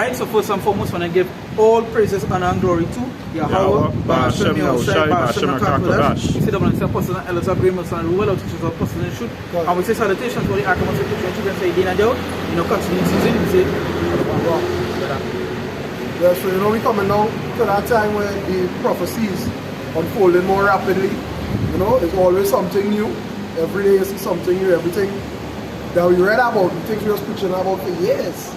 Right, so first and foremost, when I give all praises, honor, and glory to Yahweh, Ba'ashem Yahushai, Ba'ashem HaKadosh. We say the blessed apostles and elders of Bremer, and Ruel, our teachers, apostles and shoot. And we say salutations for the Archimedes, the children say, Dina Joe, continue season, we say, yeah, so we coming now to that time where the prophecies unfolding more rapidly. It's always something new. Every day you see something new, everything that we read about, we think we was preaching about for years.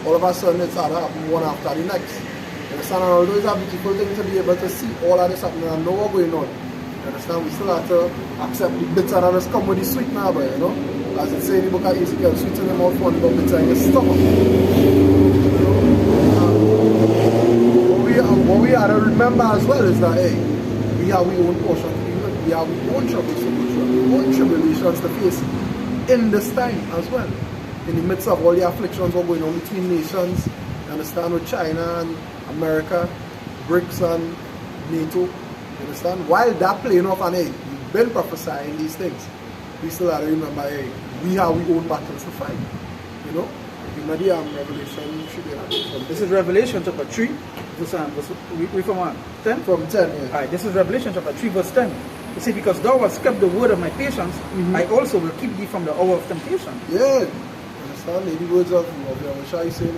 All of a sudden it's happening one after the next. You understand? And although it's a beautiful thing to be able to see all of this happening and know what's going on. You understand? We still have to accept the bitter and just come with the sweet now, but as it says in the book of Ezekiel, sweet in the mouth, one but bitter in the stomach. What we have to remember as well is that we have our own portion to be with. We have our own troubles to go through, our own tribulations to face in this time as well. In the midst of all the afflictions that are going on between nations, you understand, with China and America, BRICS and NATO, you understand? While that playing off and we've been prophesying these things, we still have to remember, we have our own battles to fight. Revelation should be this is Revelation chapter 3, read from 10? From 10, yeah. Alright, this is Revelation chapter 3, verse 10. You see, because thou hast kept the word of my patience, I also will keep thee from the hour of temptation. Yeah. Understand? The words of Yahushua is saying,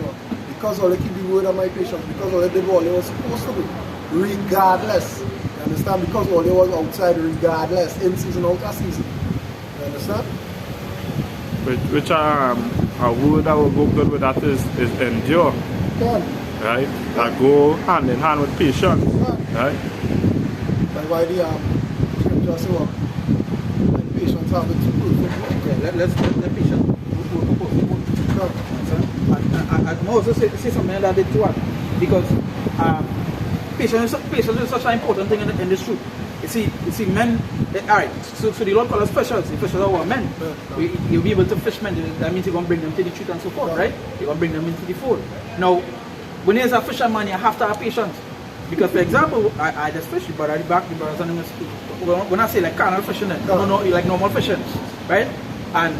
because all they keep the word of my patience, because all they did what they were supposed to do, regardless. You understand? Because all they was outside, regardless, in season, out of season. You understand? Which a word that will go good with that is endure. Right? That go hand in hand with patience. Right? That's why the scripture says, let patience have its perfect. Yeah, let patience work. And Moses say something like that too, because patience is such an important thing in this truth. You see, men. Alright, so the Lord calls us fishers. The fishers are our men. You'll be able to fish men. That means you're going to bring them to the truth and so forth, right? You're going to bring them into the fold. Now, when there's a fisherman, you have to have patience. Because, for example, I just fish, but I back the brothers and when I say like carnal fishing, no, like normal fishing, right? And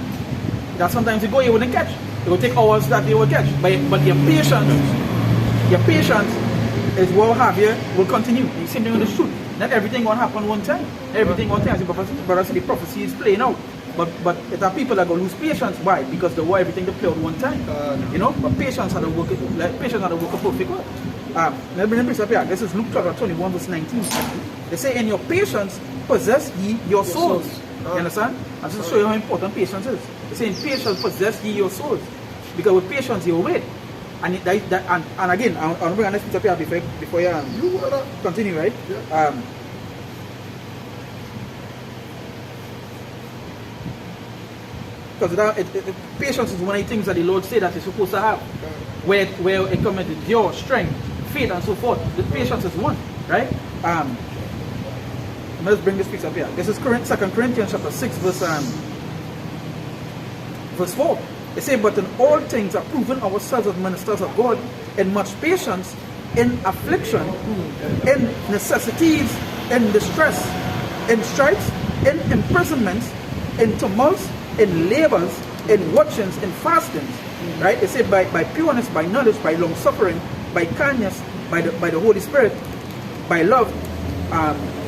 that sometimes you go, you wouldn't catch. It will take hours that you will catch. But your patience is what have you will continue. The same thing with the truth. Not everything will happen one time. Everything one time. But the prophecy is playing out. But it are people that go lose patience. Why? Because they want everything to play out one time. But patience had to work a perfect way. Let me bring this up here. This is Luke chapter 21 verse 19. They say, in your patience possess ye your souls. You understand? And this is to show you how important patience is. They say, in patience possess ye your souls. Because with patience you wait. And again, I'll bring another picture up here before you continue, right? Yeah. Because patience is one of the things that the Lord said that you're supposed to have. Where it comes with your strength, faith, and so forth. The patience is one, right? Let's bring this picture up here. This is 2 Corinthians chapter 6, verse 4. They say, but in all things are proven ourselves as ministers of God, in much patience, in affliction, in necessities, in distress, in stripes, in imprisonments, in tumults, in labors, in watchings, in fastings. Right? They say by pureness, by knowledge, by long suffering, by kindness, by the Holy Spirit, by love,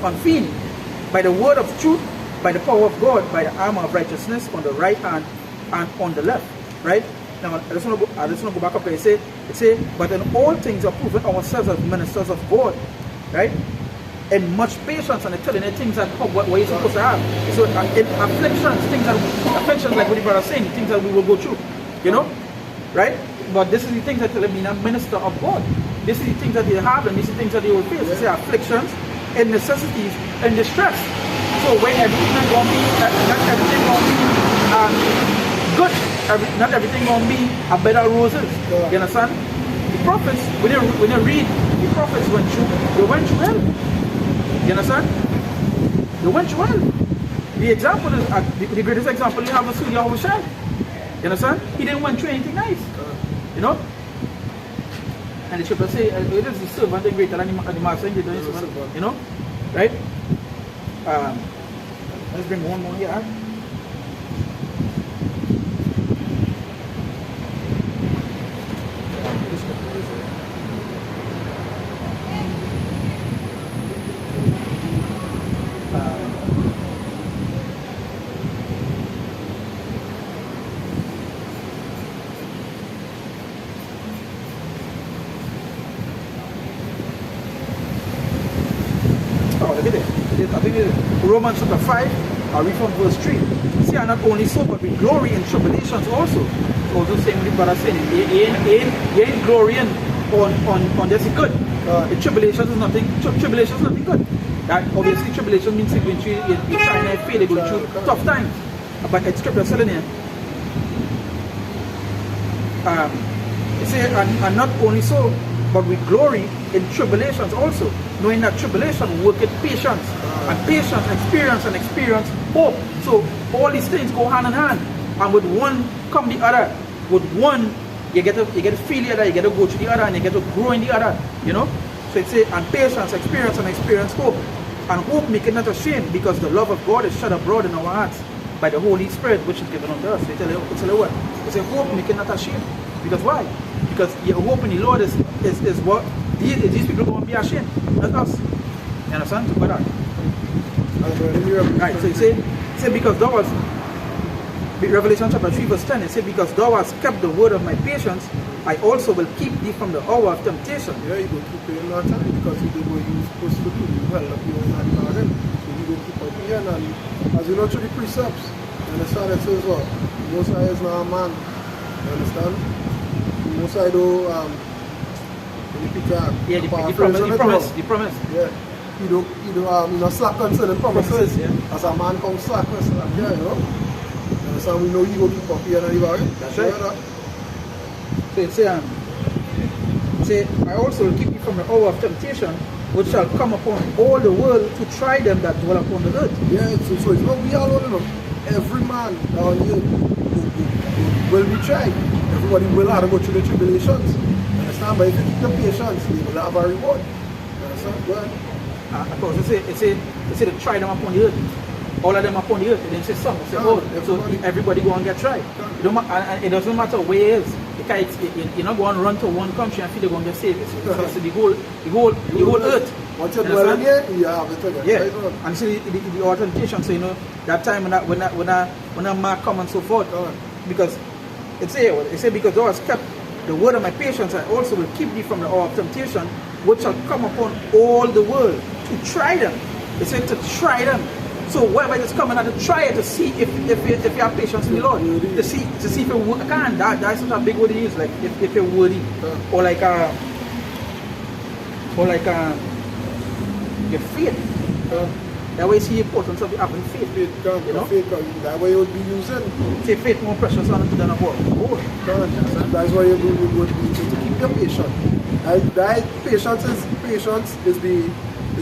unfeigned, by the word of truth, by the power of God, by the armor of righteousness on the right hand and on the left. Right? Now I just want to go back up there. It say, but in all things are proven ourselves as ministers of God, right? And much patience, and telling you things that what you're supposed to have. So in afflictions, like what the brother saying, things that we will go through, right? But this is the things that tell me, I'm a minister of God. This is the things that they have, and this is the things that they will face. They say afflictions, and necessities, and distress. So where everything is going to be, not everything going to be good. Not everything going to be a bed of roses. Yeah. You understand? The prophets, when you read, the prophets went through hell. You understand? They went through hell. The example is, the greatest example you have is Yahushua. You understand? He didn't went through anything nice. And the scripture say, it is the servant greater than the master. Right? Let's bring one more here. I think it's Romans chapter 5, I read from verse 3. See, and not only so, but we glory in tribulations also. Also saying what the brother saying, he ain't glorying on this good. The tribulations is nothing. Tribulations is nothing good. That obviously tribulation means you're going through, you're trying to fail, you're going through tough times. But it's scripture telling you. It says, and not only so, but we glory in tribulations also, knowing that tribulation worketh patience, and patience experience hope. So all these things go hand in hand, and with one come the other. With one, you get to feel the other, you get to go through the other, and you get to grow in the other. You know. So it says, and patience experience hope, and hope make it not ashamed, because the love of God is shed abroad in our hearts by the Holy Spirit which is given unto us. So it tell you what? It says hope make it not ashamed. Because why? Because your hope in the Lord is what these people won't be ashamed. Not us. You understand? So that. Right, so it say because thou was Revelation chapter 3 verse 10, it says, because thou hast kept the word of my patience, I also will keep thee from the hour of temptation. Yeah, you go keep paying that time because you do what you're supposed to do. You held up your own garden. So you go keep on paying, and as you know through the precepts, you understand it says what? Most High is not a man. You understand? Most High do the promise. Yeah. You don't slack concerning promises. Yeah. As a man comes slack, yeah, you know. So we know you go keep up here and that's right. So it say, I also will keep you from the hour of temptation, which shall come upon all the world to try them that dwell upon the earth. Yeah, so it's not we all know. Every man down here will be tried. Everybody will have to go through the tribulations. Understand? But if you keep the patience, they will have a reward. Understand? Well, of course, it say to try them upon the earth. All of them upon the earth. It didn't say some. It said all. So everybody go and get tried. It doesn't matter where it is. You're not going to run to one country and feel they're going to get saved. It's the whole earth. Once you're dwelling here, you have it again. Yeah. Right. And see the authentication. So you know that time when a mark come and so forth. Because it say because thou hast kept the word of my patience, I also will keep thee from the hour of temptation, which shall come upon all the world to try them. It said to try them. So whatever is coming out to try it to see if you have patience in the Lord, to see if you can. That's such a big word to use, like if you're worthy, or like your faith. That way, see the importance of having faith. You know? That way you would be using. Say faith more precious than a word. That's why you would be to keep your patience. That patience is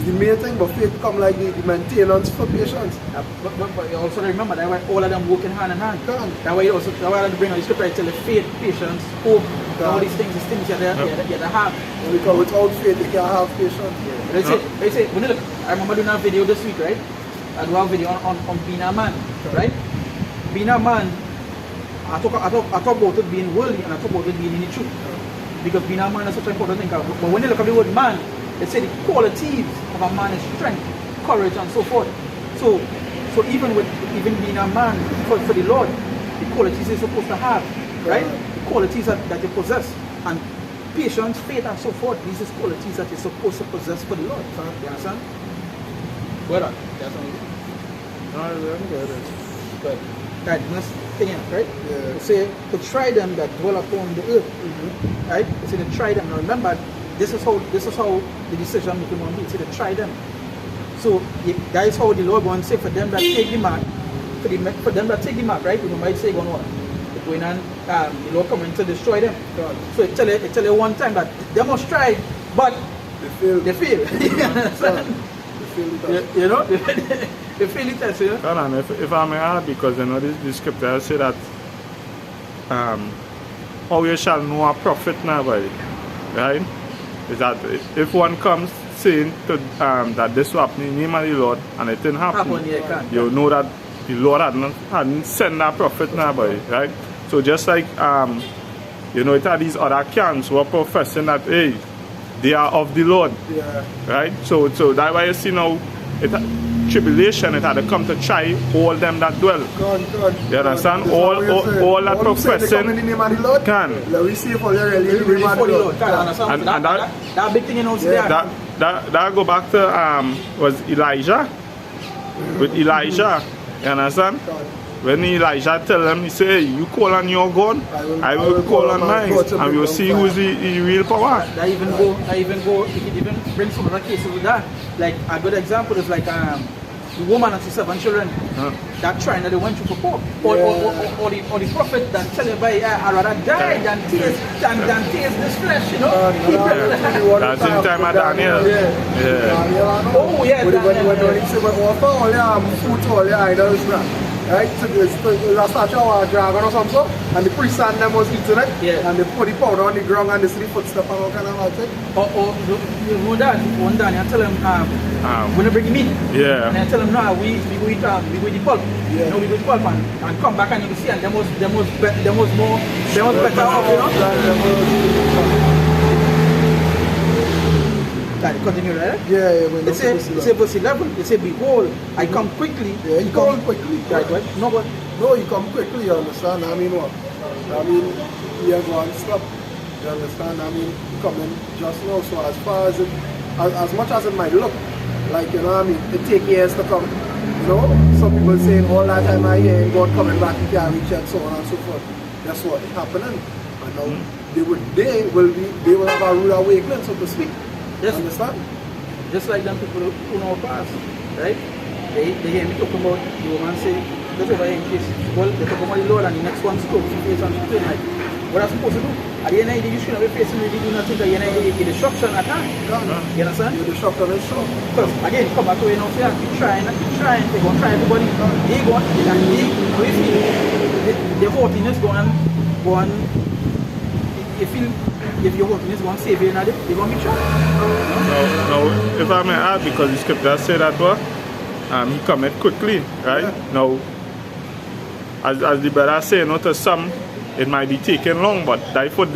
the main thing, but faith come like the maintenance for patience. But you also remember that way all of them working hand in hand. That way I bring out the scripture, tell you faith, patience, hope, all these things you have. Because without faith you can't have patience. They say, when you look, I remember doing a video this week, right? I do a video on being a man, right? Being a man, I talk about it being worldly and I talk about it being in the truth. Because being a man is such an important thing. But when you look at the word man, they say the qualities of a man is strength, courage, and so forth. So even being a man for the Lord, the qualities you're supposed to have, right? The qualities that you possess, and patience, faith, and so forth. These are qualities that you're supposed to possess for the Lord. You understand? Well, that's what good. Right, next thing, right? Yeah. They say to try them that dwell upon the earth. Right? They say to try them. Now remember, this is how the decision making will be. Say to try them. So that is how the Lord wants to say for them that take the mark. For them that take the mark, right? You might say going what? Going on, the Lord coming to destroy them. So it tell you one time that they must try, but they fail. You know, they fail it as you know. If I may add, because you know the scripture say that how you shall know a prophet nobody, right? Is that if one comes saying to that this will happen in the name of the Lord and it didn't happen, you know that the Lord hadn't sent that prophet nobody, right? So just like you know, it had these other camps who are professing that hey, they are of the Lord, right? So that's why you see now tribulation, it had to come to try all them that dwell. You understand? All that professing can. And that big thing you know, that go back to was Elijah. with Elijah. You understand? When Elijah tell him, he say, hey, you call on your God, I will call on mine, and we will see who is the real power. That even go, you can even bring some other cases with that. Like a good example is like the woman and her 7 children that trying that they went through for poor. Or the prophet that tell you, I'd rather die than taste this flesh, you know? That's in time of Daniel. Oh, yeah, Daniel. When he said, offer all your food, all your idols, right? So there's a statue of a dragon or something, and the priest and them was eating it, and they put the powder on the ground and they see the footstep and all kind of thing. Or you know that one day I tell him when I bring meat, and I tell him no, we go eat the pulp, you know, we go eat pulp and come back and you can see, and them was better off, you know. Continue, right? Yeah. It say verse 11. It say, behold, I come quickly. Yeah, he come quickly. Right, right? No, he come quickly. You understand? I mean what? I mean, he has one stop. You understand? I mean, coming just now. So as far as as much as it might look, like, you know what I mean, it take years to come. You know, some people saying all that time I hear God coming back, he can't reach and so on and so forth. That's what is happening. And now they will have a rude awakening, so to speak. Yes. Understand? Just like them people who know past, right? They hear me talk about the woman say, that's over here in case. Well, they talk about the Lord and the next one spoke, she face and she like, what are supposed to do? At the end of the day, you shouldn't be facing really do nothing, at the end of the day, the destruction at hand. You understand? The destruction is sure. Because again, come back to you know, say, keep trying, they're going to try everybody. They go on, the haughtiness go on, you feel, if your haughtiness going to save you, they're going to be tried. Now, if I may add, because the scripture said that he cometh quickly, right? Yeah. Now, as the brother say, you know, to some, it might be taking long, but die for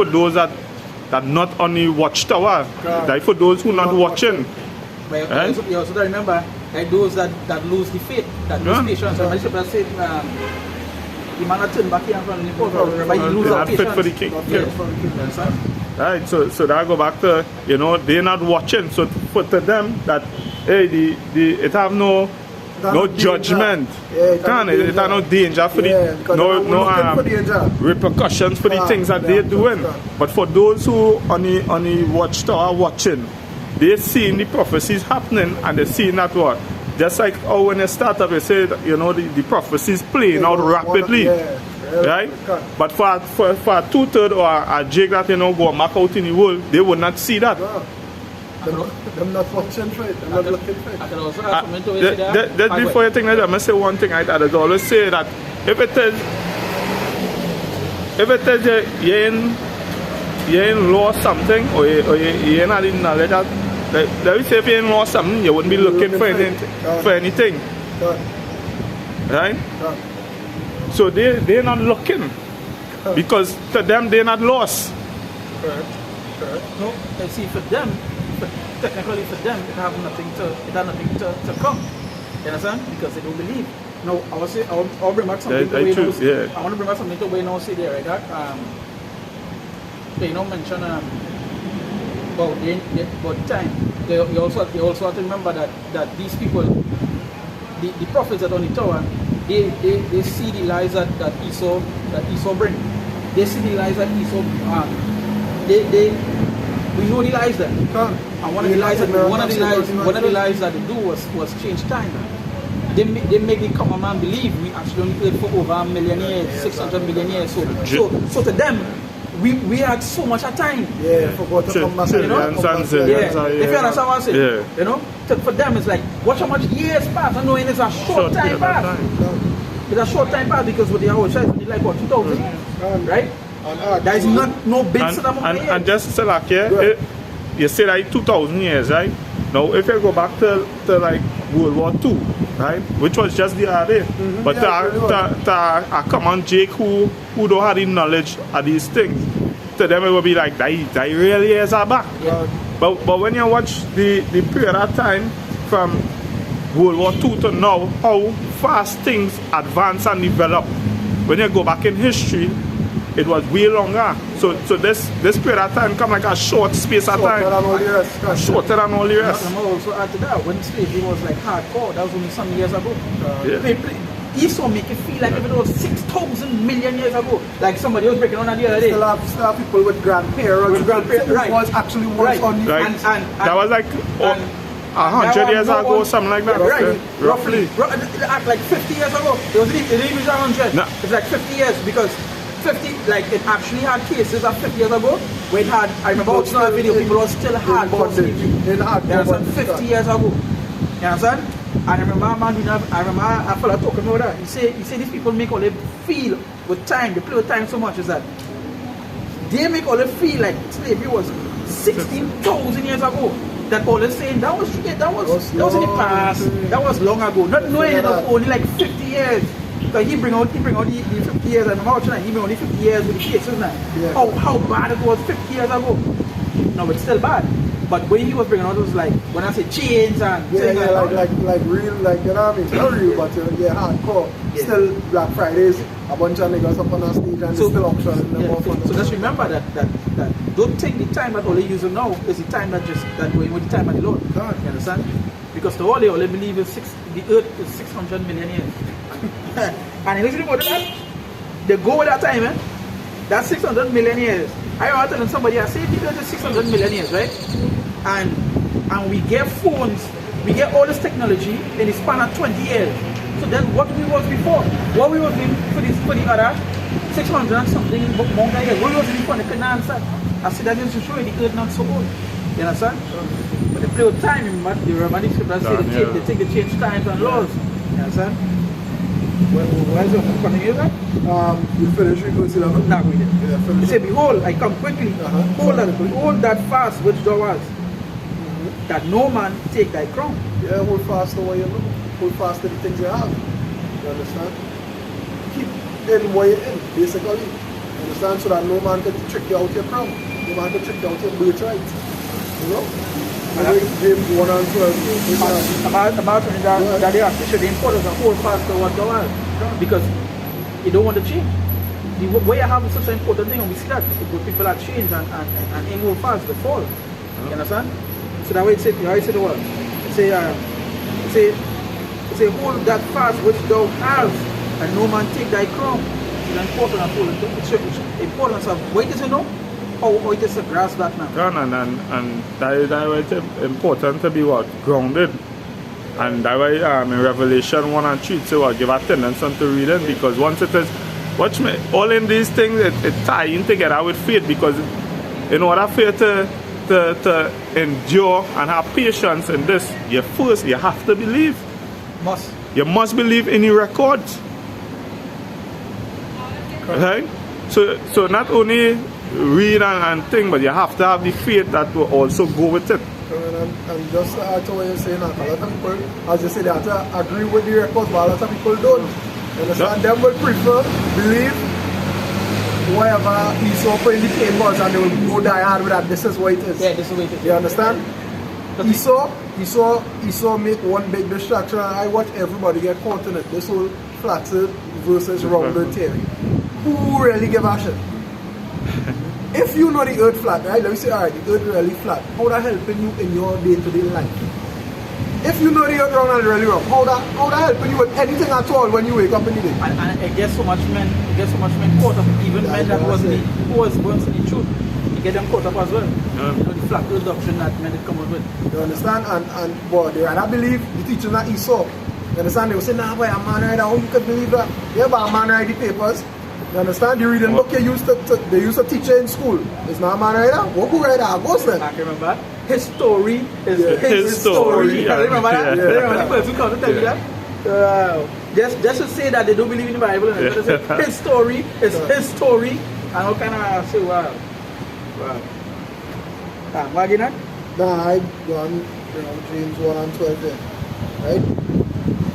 those that not only watchtower, die for those who not watching. But you also remember, like those that lose the faith, that lose patience. So my scripture said, the man that turn back here from the court, everybody lose our patience. Fit for the king. Right, so that go back to, you know, they're not watching. So to them that, hey, it have no judgment. It have no danger for no repercussions for the things that they're doing. But for those who on the watchtower watching, they're seeing the prophecies happening and they're seeing that what. Just like when you start up, you say, you know, the prophecies playing out rapidly. Right? But for a 2/3 or a jig that, you know, go back out in the world, they would not see that. They're not watching for it. They're not looking for it. I can also add something to that. Before you think that, I must say one thing. I always say that if it is you ain't lost something or you ain't had the knowledge that, let me say if you ain't lost something, you wouldn't be looking for anything. Right? So they're not looking because to them they're not lost. Correct. No, I see for them, technically for them, it has nothing to come. You understand? Because they don't believe. No, I'll bring back something to I want to bring back something to where now say there, right? That they don't mention about time. They also have to remember that these people, the prophets that on the tower, they see the lies that Esau bring. They see the lies that Esau we know the lies there. And one of the lies that they do was change time. They make the common man believe we actually only played for over 1 million years, 600 million years. So to them, we had so much time. Yeah, forgot to come back. You know? If you understand what I'm saying, you know, for them it's like, watch how much years pass. I know it's a short time pass. It's a short time pass because with the whole child, it's like what, 2000, right? There is no big and just say like you say like 2,000 years, right? Now if you go back to like World War II, right, which was just the other day, but a common Jake who don't have the knowledge of these things, to them it will be like that really is our back. But when you watch the period of time from World War II to now, how fast things advance and develop, when you go back in history, it was way longer. So this period of time come like a short space of time. Shorter than all the rest. I'm also add to that, when slavery was like hardcore, that was only some years ago. Esau make it feel like if it was 6,000 million years ago. Like somebody was breaking on that the other day. Still have people with grandparents. Right. Was actually once on the Like, that was like 100 years ago, something like that. Right. Roughly. Like 50 years ago. It didn't even 100. No. It's like 50 years because 50, like it actually had cases of 50 years ago where it had, I remember watching that video, people were still hardcore slavery. You understand? 50 years ago. You understand? And I remember a fella talking about that. He say these people make all they feel with time, they play with time so much is that they make all they feel like slavery was 16,000 years ago. That all they're saying that was in the past, that was long ago. Not knowing it was only like 50 years. Because he bring out the 50 years, and I'm watching that he bring out the 50 years with the cases now. Yeah. How bad it was 50 years ago. No, it's still bad. But when he was bringing out, it was like, when I say chains and things like real, like, you know what I mean? It's not real, but hardcore. Yeah. Still Black Fridays, a bunch of niggas up on the stage and still auctioning them. So just remember that don't take the time that all they use now is the time that going with the time of the Lord. You understand? Because all they believe is the earth is 600 million years. And listen to that, they go with that time, that's 600 million years. I was telling somebody, I say the earth is 600 million years, right? And we get phones, we get all this technology in the span of 20 years. So then what we was before, what we was doing for the other 600 and something more years, what we was doing before, they couldn't answer. I said that is to show you the earth not so old. You understand? But they play with time, remember the Romanic scriptures say they take the change times and laws. You understand? Where's your continue that? You finish with verse 11? No, we did. He said, behold, I come quickly. Hold that fast which thou hast, that no man take thy crown. Yeah, hold fast to what you know. Hold fast to the things you have. You understand? Keep in what you're in, basically. You understand? So that no man can trick you out your crown. No man can trick you out your birthright. You know? James 1 and 12. About that they have to show the importance of hold fast to what thou hast. Because you don't want to change. The way I have such an important thing, and we see that people are changed and ain't hold fast, they fall. You understand? So that way it says the word. It say hold that fast which thou hast, and no man take thy crown. It's the importance of what is it now? How it is to grasp that now. And that is important to be what? Grounded. And that way in Revelation 1 and 3 so give attendance unto reading, because once it is, watch me, all in these things it tie in together with faith, because in order for you to endure and have patience in this, you have to believe. You must believe in your records. Right? So not only read and think, but you have to have the faith that will also go with it. And just to add to what you're saying, a lot of people, as you say, they have to agree with the records, but a lot of people don't. You understand? Them will prefer, believe whatever Esau put in the papers, and they will go die hard with that. This is what it is. Yeah, this is what it is. You understand? Esau make one big distraction, and I watch everybody get caught in it. This whole flat versus rounded theory. Who really give a shit? If you know the earth flat, right? Let me say, alright, the earth really flat. How that helping you in your day-to-day life? If you know the earth round and really round, how that helping you with anything at all when you wake up in the day? And it gets so much men caught up, even men that was going to the truth. You get them caught up as well. Yeah. You know, the flat earth doctrine that men come up with. You understand? And boy, they rather believe the teaching that Esau. You understand? They will say, nah, boy, a man right, how you could believe that? Yeah, but a man write the papers. You understand? The reading book they used to teach in school. It's not a man writer. What who writer? A ghost then. I can remember. His story is his story. Yeah. Remember that? Remember the person come to tell you that? Just to say that they don't believe in the Bible, and say his story is his story, and how can I say wow? What again? Nah, I gone James 1 and 12 there. Right?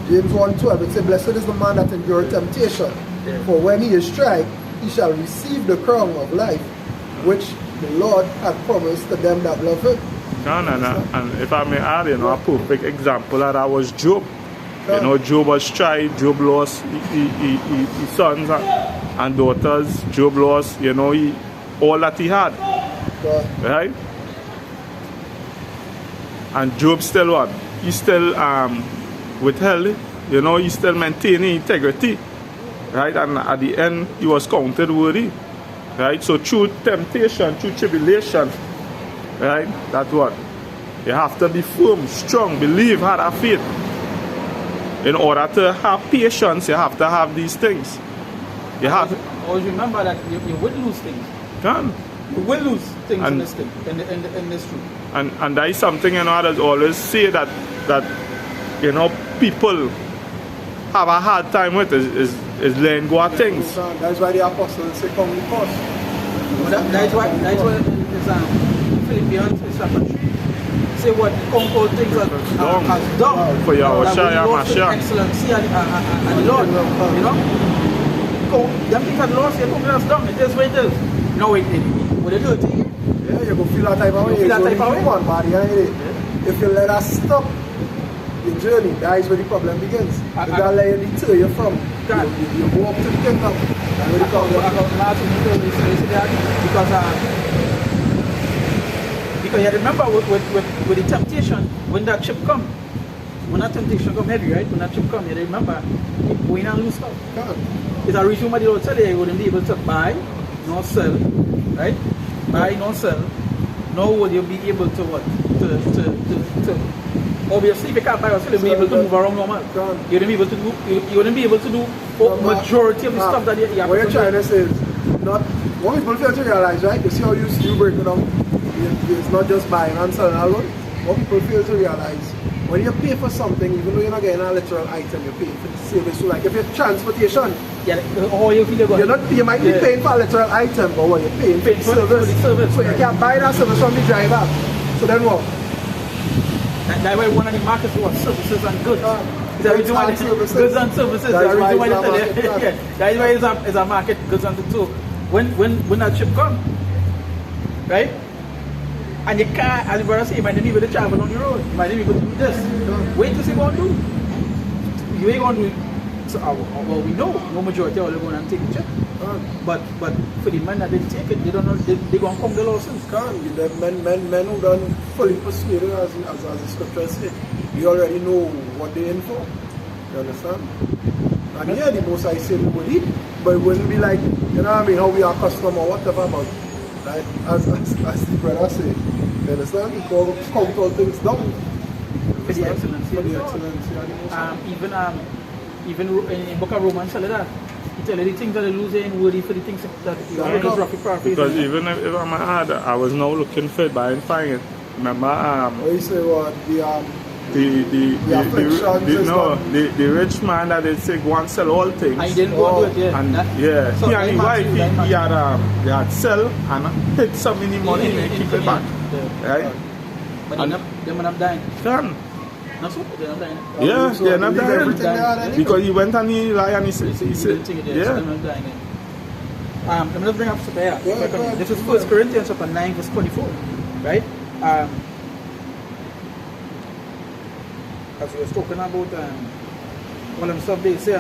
James 1:12, it says, blessed is the man that endureth temptation. Yeah. For when he is tried, he shall receive the crown of life, which the Lord hath promised to them that love him. And if I may add, a perfect example of that was Job. Job was tried, Job lost his sons, and daughters. Job lost, all that he had. Right? And Job still what? He still withheld, he still maintained integrity. Right? And at the end, he was counted worthy. Right? So through temptation, through tribulation, right? That's what? You have to be firm, strong, believe, have faith. In order to have patience, you have to have these things. You have to always remember that you will lose things. You will lose things in this thing, in this truth. And that is something others always say that people have a hard time with is letting go of things. That's why the apostles say come with us. That's why it's Philippians chapter 3. Say what conquer things has done for your excellency and the Lord. Them things had lost, has done. It is what it is. No, it what it is. Yeah, you go feel that type of way. Feel that type of way. If you let us stop your journey, that is where the problem begins. If that let you deter you from, you go up to the kingdom. Because you remember with the temptation, when that chip come, when that temptation come heavy, right? When that chip come, you remember, you win and lose stuff. It's a reason why the Lord said you wouldn't be able to buy, nor sell, right? Buy, nor sell, nor would you be able to what? To obviously, if you can't buy or sell, you'll be able to move around normal. You wouldn't be able to do. You wouldn't be able to do majority of the stuff that you have. What you're trying to say is not. What people fail to realize, right? You see how you break it down. It's not just buying and selling alone. What people fail to realize, when you pay for something, even though you're not getting a literal item, you're paying for the service. So like if you're transportation, you might be paying for a literal item, but what you're paying for the service. So you can't buy that service from the driver. So then what? That's why one of the markets was services and goods. Goods and services. That's why it's a market, goods and goods. So when that ship comes, right? And you can't, as the brother say, you might not be able to travel on the road. You might not be able to do this. Wait to see what you do. You ain't going to do it. So, well, we know no majority of them going and take the chip. But for the men that didn't take it, they don't know, they're going to come the lawsuits. Men who done fully persuaded, as the scripture says, you already know what they're in for. You understand? And yeah, the most I say we would eat, but it wouldn't be like, how we are custom or whatever, but right? As the brother say, you understand? We count all things down. For the excellency. Even in the book of Romans, tell you that. He tell you the things that are losing worthy for the things that you are rocky. Because even if I'm mad, I was now looking for it, but I didn't find it. Remember, what you say what the rich man that they say go and sell all things. I didn't go and do it, And he and his wife, he had sell and hid some mini money and keep it back. Right? But they're not dying. Done. Not so, they're not dying. Yeah, they're not dying. Because he went and he lied and he said, they're not dying. Let me just bring up something here. This is 1 Corinthians chapter 9 verse 24. Right? As we were talking about all them stuff they say.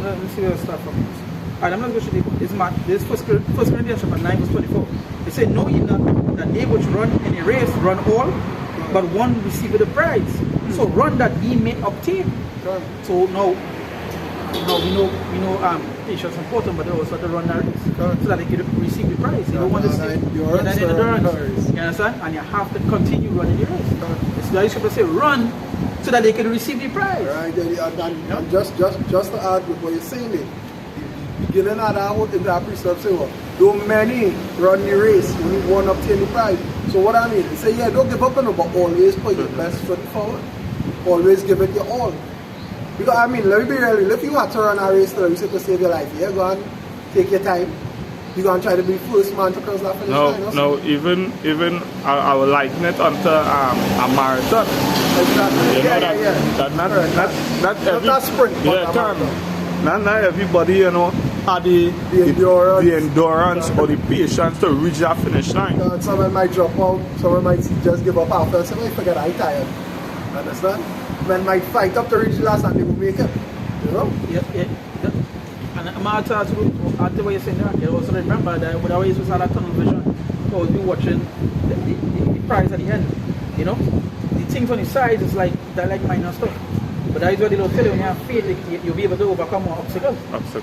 Let me see where I start from this. I'm not going to show you. This is 1 Corinthians chapter 9 verse 24. It said, know ye not that they which run in a race run all, but one receiveth the prize. So run that ye may obtain. So now we know patience is important, but they also have to run that race so that they can receive the prize. You don't want to see endurance. You understand? And you have to continue running the race. It's the scripture say run so that they can receive the prize. Right, and just to add with what you're saying there, the beginning of that precept say what? Though many run the race, only one obtain the prize. So what I mean, they say don't give up on it, but always put your best foot forward. Always give it your all. Because I mean, let me be real, if you want to run a race you say to save your life, you're going to take your time. You're going to try to be first man to cross that finish line. No, even I will liken it onto a marathon. Exactly. Not sprint. Not everybody, had the endurance or the patience to reach that finish line. Someone might drop out, someone might just give up after, someone might forget I'm tired. Understand? Men might fight up to reach the last and they will make it. know? And I'm out to what you're saying there. I also remember that when I always was had a tunnel vision, I would be watching the prize at the end. You know? The things on the sides is like they're like minor stuff. But that is what they don't tell you when you have faith, you'll be able to overcome more obstacles.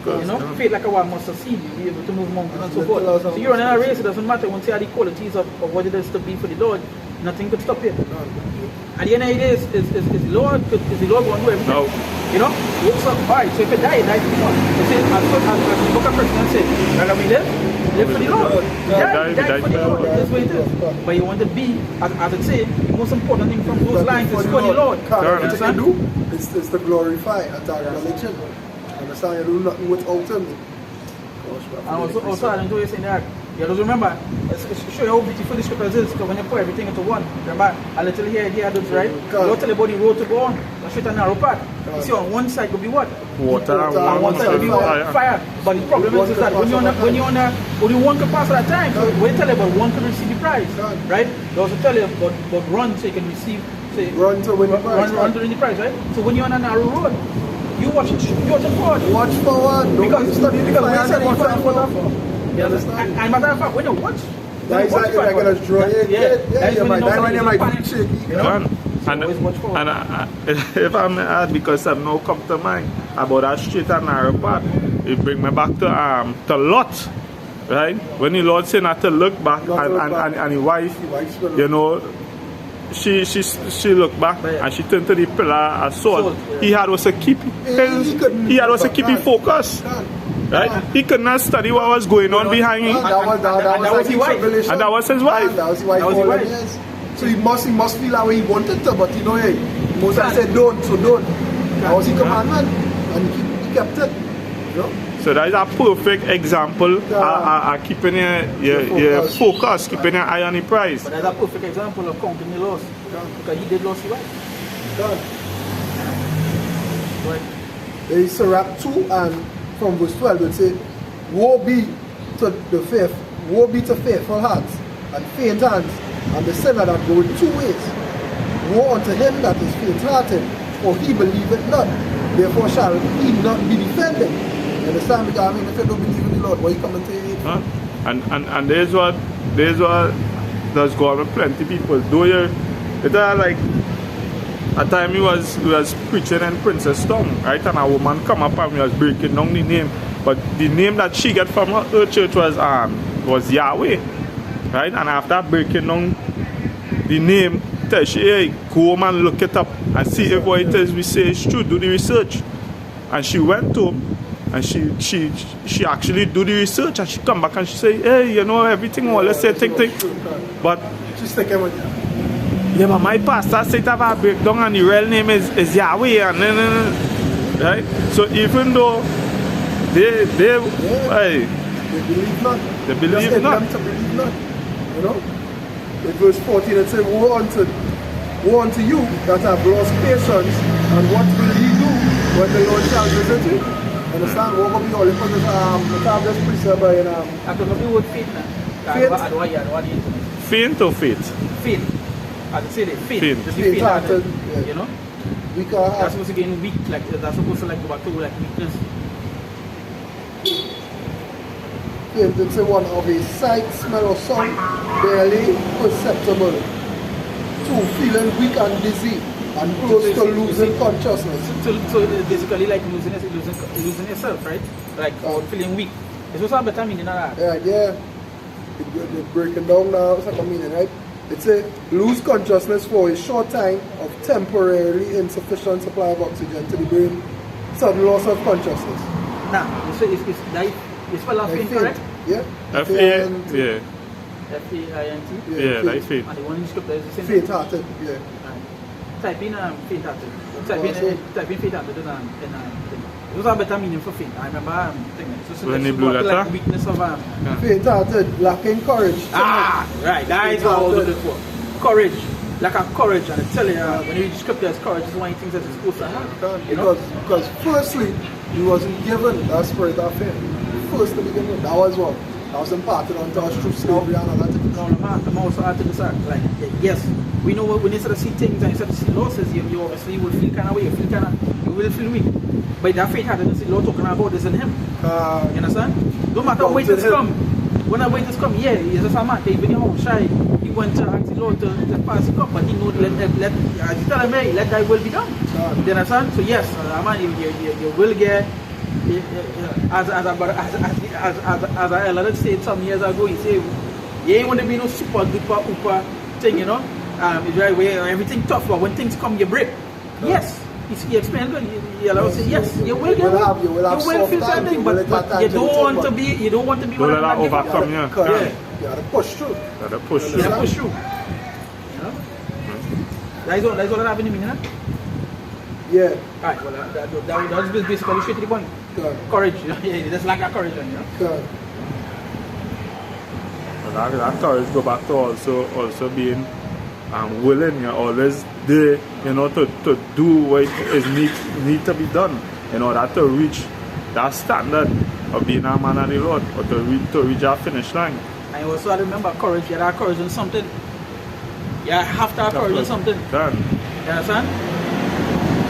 You know? Faith like a wild mustard seed, you'll be able to move mountains and so forth. So you're in a race, it doesn't matter. Once you have the qualities of what it is to be for the Lord, nothing could stop you. At the end of the day, is the Lord going to do everything? No. You know? So, alright, so if you die for the Lord. You see, as the book of President said, rather we live for the Lord. Die for the Lord. That's what it is. But you want to be, as it says, the most important thing from those lines is for the Lord. What you do is to glorify and to acknowledge Him. Understand? You do nothing without Him. And also I don't saying that. You just remember, it's show you how beautiful the scriptures is, because when you put everything into one, remember, a little here, does right? You don't tell the body road to go on, a straight and narrow path. You see, on one side will be what? Water, on one side will be fire. But the problem is that when you're on only one can pass at a time, so when you tell you about one can receive the prize, right? They also tell you about run so you can receive, say, run to win the prize. Run to win the prize, right? So when you're on a narrow road, you watch forward. Watch forward. Because we said you forward. You understand? And matter of fact, when you watch, that's like you're going to draw it. Yeah, when you might be shaky. You know? And if I'm mad, because I've now come to mind about that straight and narrow path, it bring me back to Lot, right? When the Lord said not to look back, and his wife, you know, she looked back and she turned to the pillar of salt. He had was to keep his focus. Right? He could not study what was going on behind him. That was his wife. And that was his wife. That was his wife. So he must feel how he wanted to, but you know, hey, Moses said don't, so don't. That was his commandment, and he kept it. You know? So that is a perfect example of keeping your focus, keeping your eye on the prize. But that's a perfect example of counting the loss. Because he did lose his wife. Right. There is Sirach 2 and from verse 12 it says, woe be to faithful hearts and faint hands, and the sinner that goeth 2 ways. Woe unto him that is faint-hearted, for he believeth not, therefore shall he not be defended. You understand? Because I mean, if you don't believe in the Lord, why you come and say it? And there's what does go on with plenty people. It's like a time we was preaching in Princess Town, right? And a woman come up and we was breaking down the name. But the name that she got from her church was Yahweh. Right? And after breaking down the name, tell she, hey, go home and look it up and see if what it is we say is true, do the research. And she went home and she actually do the research, and she come back and she say, hey, you know, everything, well, let's say think. But just take with you. Yeah, but my pastor said that I break down and the real name is Yahweh, and right? So even though they believe not. They believe not. To believe not. You know? In verse 14 it says, woe unto you that have lost patience, and what will ye do when the Lord shall visit you? Understand? What will be all because the time just preserved by I don't know the word faith now. Faint or faith? Faith. As I say that, faith. You know? That's supposed to get weak, like that's supposed to like go back to like weakness. Faith, it's one of a sight, smell or sound, barely perceptible. 2, feeling weak and dizzy, and close to losing consciousness. So basically like losing yourself, right? Like feeling weak. It's also a better meaning than that. Yeah. It's breaking down now, it's like a meaning, right? It's a lose consciousness for a short time of temporarily insufficient supply of oxygen to the brain, sudden loss of consciousness. Now, you say it's spelled out faint, correct? Yeah. F-A-I-N-T. Yeah, like faith. And the one in the scripture is the same. Faint-hearted, yeah. Type in faint-hearted. Type in faint-hearted it was a better meaning for faint. I remember thinking. So when you blew like weakness of faint-hearted, lacking courage. Right. That is what I was looking for. Courage. Like a courage, and I tell you, when you read the scripture, courage is one of the things that you're supposed to have. Because firstly, he wasn't given that spirit of faith. First to begin with, that was what? That was imparted onto us through slavery and all that. No, I'm also adding this out. Like, yes, we know when you start to see things and you start to see losses, you obviously will feel kind of way. You will feel weak. But that faith heartedness the Lord talking about is in him. You understand? No matter when waiters come. When the waiters come, yeah, he's a man. Even in how shy, he went to ask the Lord to pass the cup, but he know as you tell him, hey, let thy will be done. You understand? So yes, man, you will get. As I elder said some years ago, he said, you ain't want to be no super duper uber thing, you know. It's right where everything tough, but when things come, you break. Yes, he explained good. He allowed say yes, you will get it. You will feel something, but you don't want to be. You don't want to be. Don't let that overcome you. You gotta push through. You gotta push through. You know? That's all that happened to me, you know. Yeah. Alright, well, that's basically straight to the point. Courage, you know. Yeah, that's like a courage, you know. Good. Well, that courage go back to also being willing. You're always there, you know, to do what is need to be done in order to reach that standard of being a man of the Lord, or to reach our finish line. And also I remember courage. You have courage in something. You have to have courage in something. Done. You understand?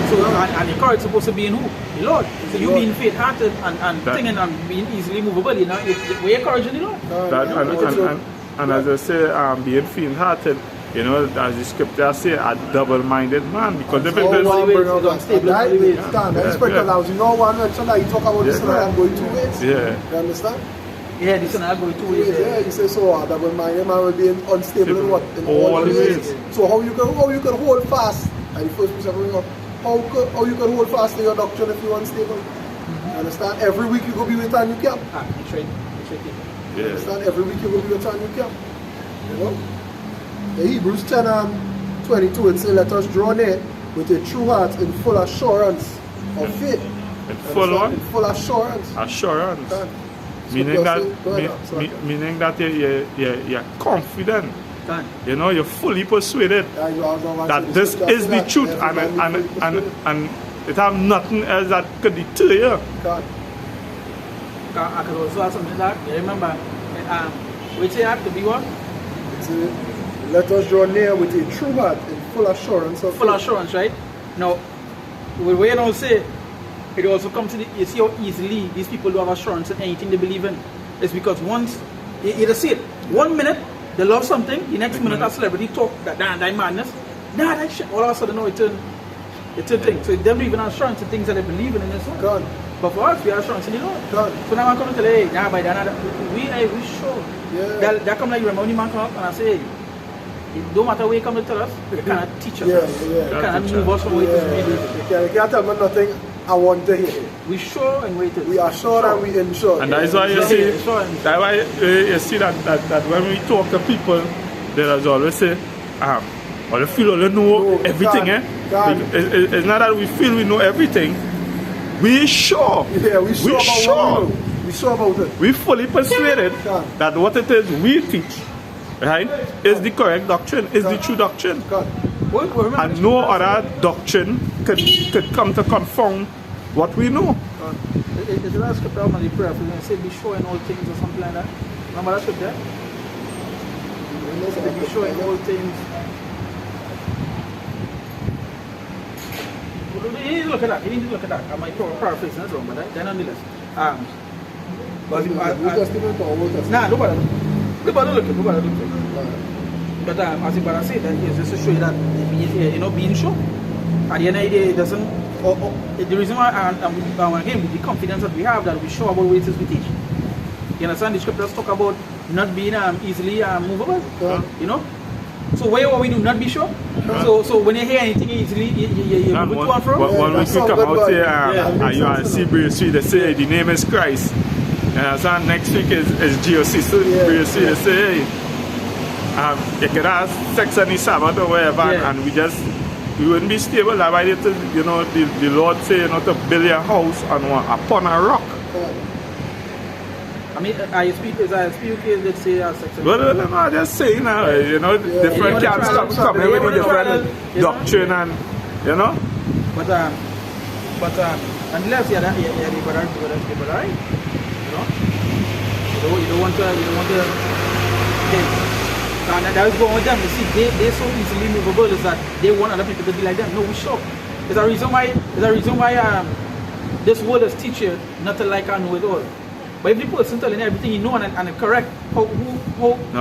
So, and the courage is supposed to be in who? The Lord. So you being faith-hearted and thinking and being easily movable, you know, where your courage in the Lord. And as I say, being faint-hearted, you know, as the scripture say, a double-minded man. Because if it is you know, one mention that you talk about this and I'm going 2 ways. Yeah. You understand? Yeah, this and I going 2 ways. Yeah, you say so. A double-minded man will be unstable in what? In all ways. So how you can hold fast? And the first piece of bring up. How you can hold fast to your doctrine if you're unstable? You understand? Every week you go be with a new camp. It's right. You understand? Every week you go be with a new camp. You know? The Hebrews 10 and 22 it says, let us draw near with a true heart in full assurance of faith. In full assurance. Assurance. Meaning that you're confident. You know, you're fully persuaded that this is the truth, and it have nothing else that could deter you. I could also add something that you remember, which you have to be what? Let us draw near with a true heart in full assurance of full assurance, right? Now, the way I say, it also comes to you see how easily these people do have assurance in anything they believe in. It's because once you see it, 1 minute they love something, the next minute a celebrity talk that madness, that shit, all of a sudden now it's a thing. So they don't even have assurance in things that they believe in this one. But for us, we have assurance in the Lord. So now I come to tell you, hey, now by that, we sure. Yeah. That come like you remember when the man come up and I say, hey, it don't matter where you come to tell us, you cannot teach us. You cannot move us from where it is really. You can't tell me nothing I want to hear. We sure and waited. We are sure and we ensure. And that is why you see, that's why you see that when we talk to people, they always say, or they feel they know everything. It's not that we feel we know everything. We sure. Yeah, we sure. We sure about it. We fully persuaded that what it is we teach, right, is the correct doctrine, is the true doctrine. And no other doctrine could come to confound what we know. Is that scripture on the prayer? We're going to say, be sure in all things or something like that. Remember that scripture? Be sure in all things. You need to look at that. I might paraphrase that's wrong, but then nonetheless. Nobody look at it. But as I say, that is just to show you that being sure. At the end of the day, it doesn't. The reason why again with the confidence that we have that we're sure about what it is we teach. You understand? The scriptures talk about not being easily movable. You know. So what we do, not be sure. So when you hear anything easily, you move to and fro. One week we come out here and you see BRC, they say the name is Christ. And next week is GOC. So BRC, they say, hey, you can have sex on the Sabbath or whatever, and we wouldn't be stable. That's why the Lord say, to build your house upon a rock. I mean, I speak, let's say, sex. Well, I'm just saying, different camps come with different doctrine and, But unless you're right, you don't want to, and that is going with them. You see, they're so easily movable is that they want other people to be like them. No, we sure. There's a reason why this world is teach you not to like and know it all. But if the person telling you everything you know and correct, No.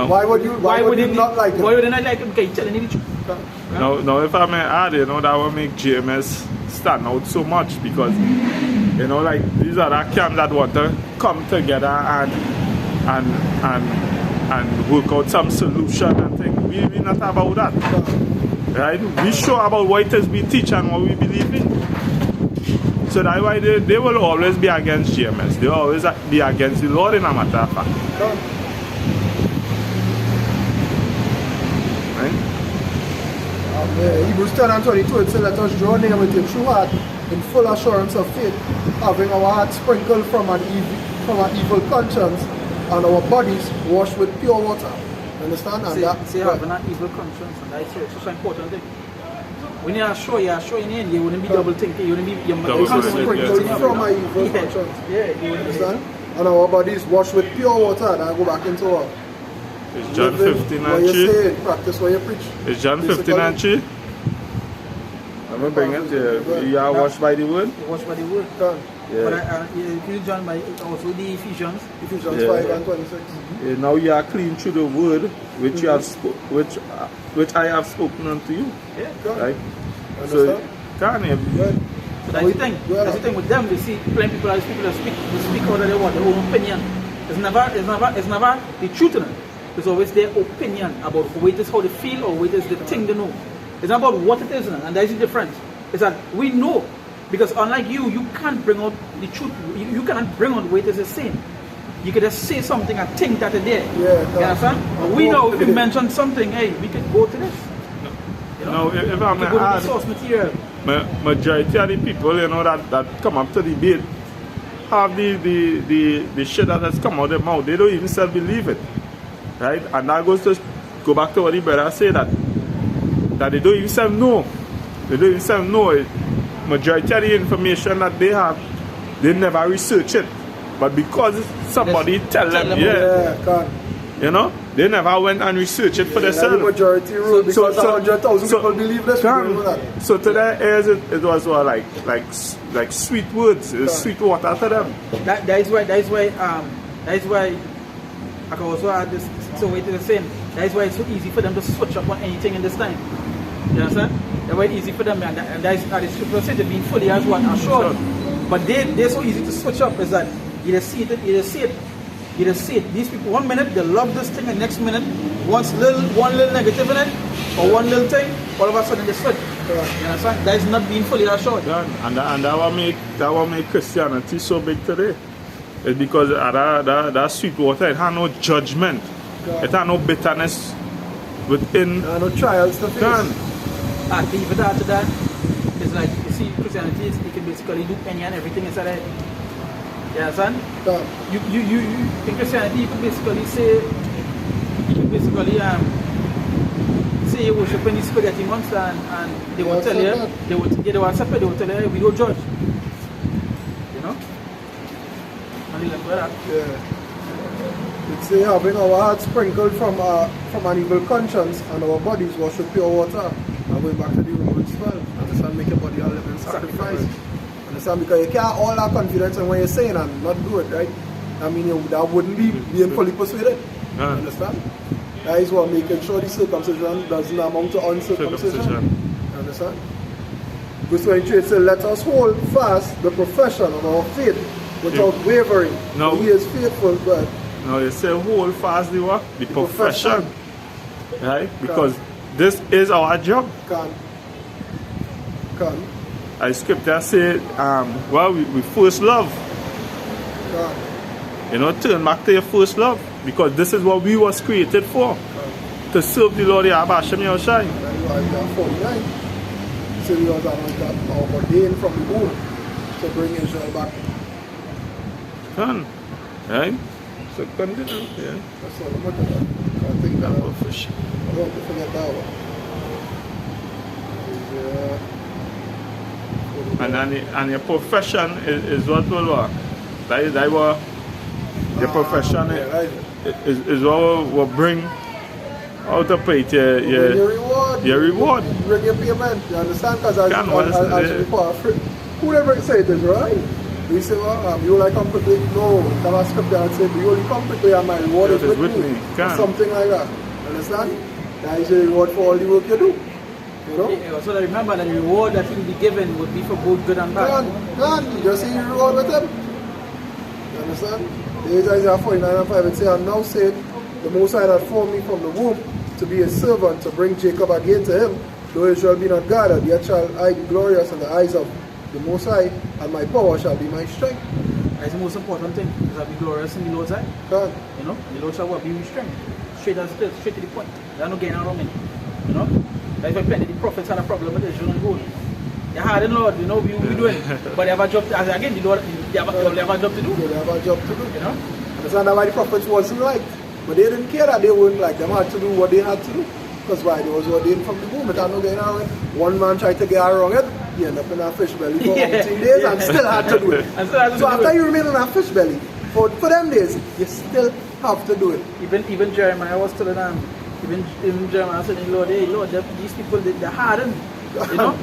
Why would you not like it? Why would they not like it? Because you're telling you the truth. No, if I may add, that will make JMS stand out so much because, like these are the camps that want to come together and work out some solution and things. We not about that. Right? We sure about what it is we teach and what we believe in. So that's why they will always be against GMS. They will always be against the Lord in a matter of fact. Right? Hebrews 10 and 22, it says, let us draw near with a true heart in full assurance of faith, having our hearts sprinkled from an evil conscience and our bodies washed with pure water. Understand? And having an evil conscience, and that's such an important thing. When you are sure in the end, you wouldn't be double thinking, you wouldn't be sprinkled from an evil conscience. Yeah, you understand? And our bodies washed with pure water, and I go back into what? It's John 15 and 3. What you say, practice what you preach. It's John 15 and 3. I'm going to bring it. You are washed by the word? Washed by the word. Yeah. But you John by also the Ephesians 5 and 26. Now you are clean through the word which you have which I have spoken unto you. Yeah. Right? So can't you? So that's the thing. That's the thing with them. They see plenty people that speak out of their own opinion. It's never the truth in it. It's always their opinion about how it is, how they feel, or what it is the thing they know. It's not about what it is, and that is the difference. It's that we know. Because unlike you can't bring out the truth. You cannot bring out what it is saying. You can just say something and think that it's there. Yeah, you understand? We know if we mention something, hey, we can go to this. No, if I'm go to the source material. Majority of the people, that come up to debate have the shit that has come out of their mouth. They don't even self-believe it. Right? And that goes to go back to what the brother said that they don't even self-know. They don't even self-know it. Majority of the information that they have, they never research it. But because somebody tell them, they never went and researched it for themselves. The majority rule because 100,000 people believe this. So to their ears, it was like sweet words, sweet water to them. That is why I can also add this. So it is the same. That is why it's so easy for them to switch up on anything in this time. You understand? That's why it's easy for them, and that is the scripture said they're being fully as one assured. But they're so easy to switch up is that you just see it. These people, 1 minute they love this thing, and next minute, one little negative in it, or one little thing, all of a sudden they switch. You understand? That is not being fully assured. And that will make Christianity so big today. It's because that sweet water, it has no judgment. It has no bitterness within. No trials to face. Even after that, it's like, you see, Christianity, you can basically do any and everything inside it. You understand? You in Christianity, you can basically say you worship any spaghetti monster, and they will tell you, they will accept it, they will tell you, hey, we don't judge. You know? And like that. Yeah. It's having our hearts sprinkled from an evil conscience and our bodies washed with pure water. And going back to the Romans 12, understand, make your body a living sacrifice. Understand, because you can't have all that confidence in what you're saying and not do it, right? I mean, that wouldn't be being fully persuaded. Understand? That is what making sure the circumcision doesn't amount to uncircumcision. Understand? Verse 23 says, let us hold fast the profession of our faith without wavering. No. He is faithful, God. No, you say hold fast the what? The profession. Right? Because this is our job. Can. As scripture said, we first love. Turn back to your first love. Because this is what we was created for. To serve the Lord Yahweh Hashem Yahushai. So we was ordained from the womb to bring Israel back. Right? So continue. Yeah. That's all I'm looking at. I think that profession. I don't forget that one. And your profession is what will work. That what your profession is what will bring out of it, Your reward. Your reward. You bring your payment. You understand? Because Can whoever say it is right. We say, well, you like come quickly? No, come a scripture and say, you only come quickly and my reward is with me. Or something like that. Understand? That is a reward for all the work you do. You know? Yeah, so remember that the reward that will be given would be for both good and bad. You just see your reward with him. You understand? The Isaiah 49 and 5 it says, and now said, the Most High that formed me from the womb to be a servant, to bring Jacob again to him. Though it shall be not gathered, yet shall I be glorious in the eyes of the Most High, and my power shall be my strength. That's the most important thing, is that be glorious in the Lord's eye. God. You know, the Lord shall be your strength. Straight as it is, straight to the point. There's no getting around it. You know? That's why plenty of the prophets had a problem with this, you don't go. They're hard in Lord, you know, we doing. But they have a job to, again, the Lord, they have a job to do. They have a job to do. You know? Understand why the prophets wasn't like. But they didn't care that they weren't like. Them had to do what they had to do. Because why? They was ordained from the womb. It had no getting around it. One man tried to get around it. He ended up in a fish belly for 18 days and still had to do it. So after you remain in a fish belly, for them days, you still have to do it. Even Jeremiah was telling them, even Jeremiah said, Lord, hey, Lord, these people, they're hardened. You know?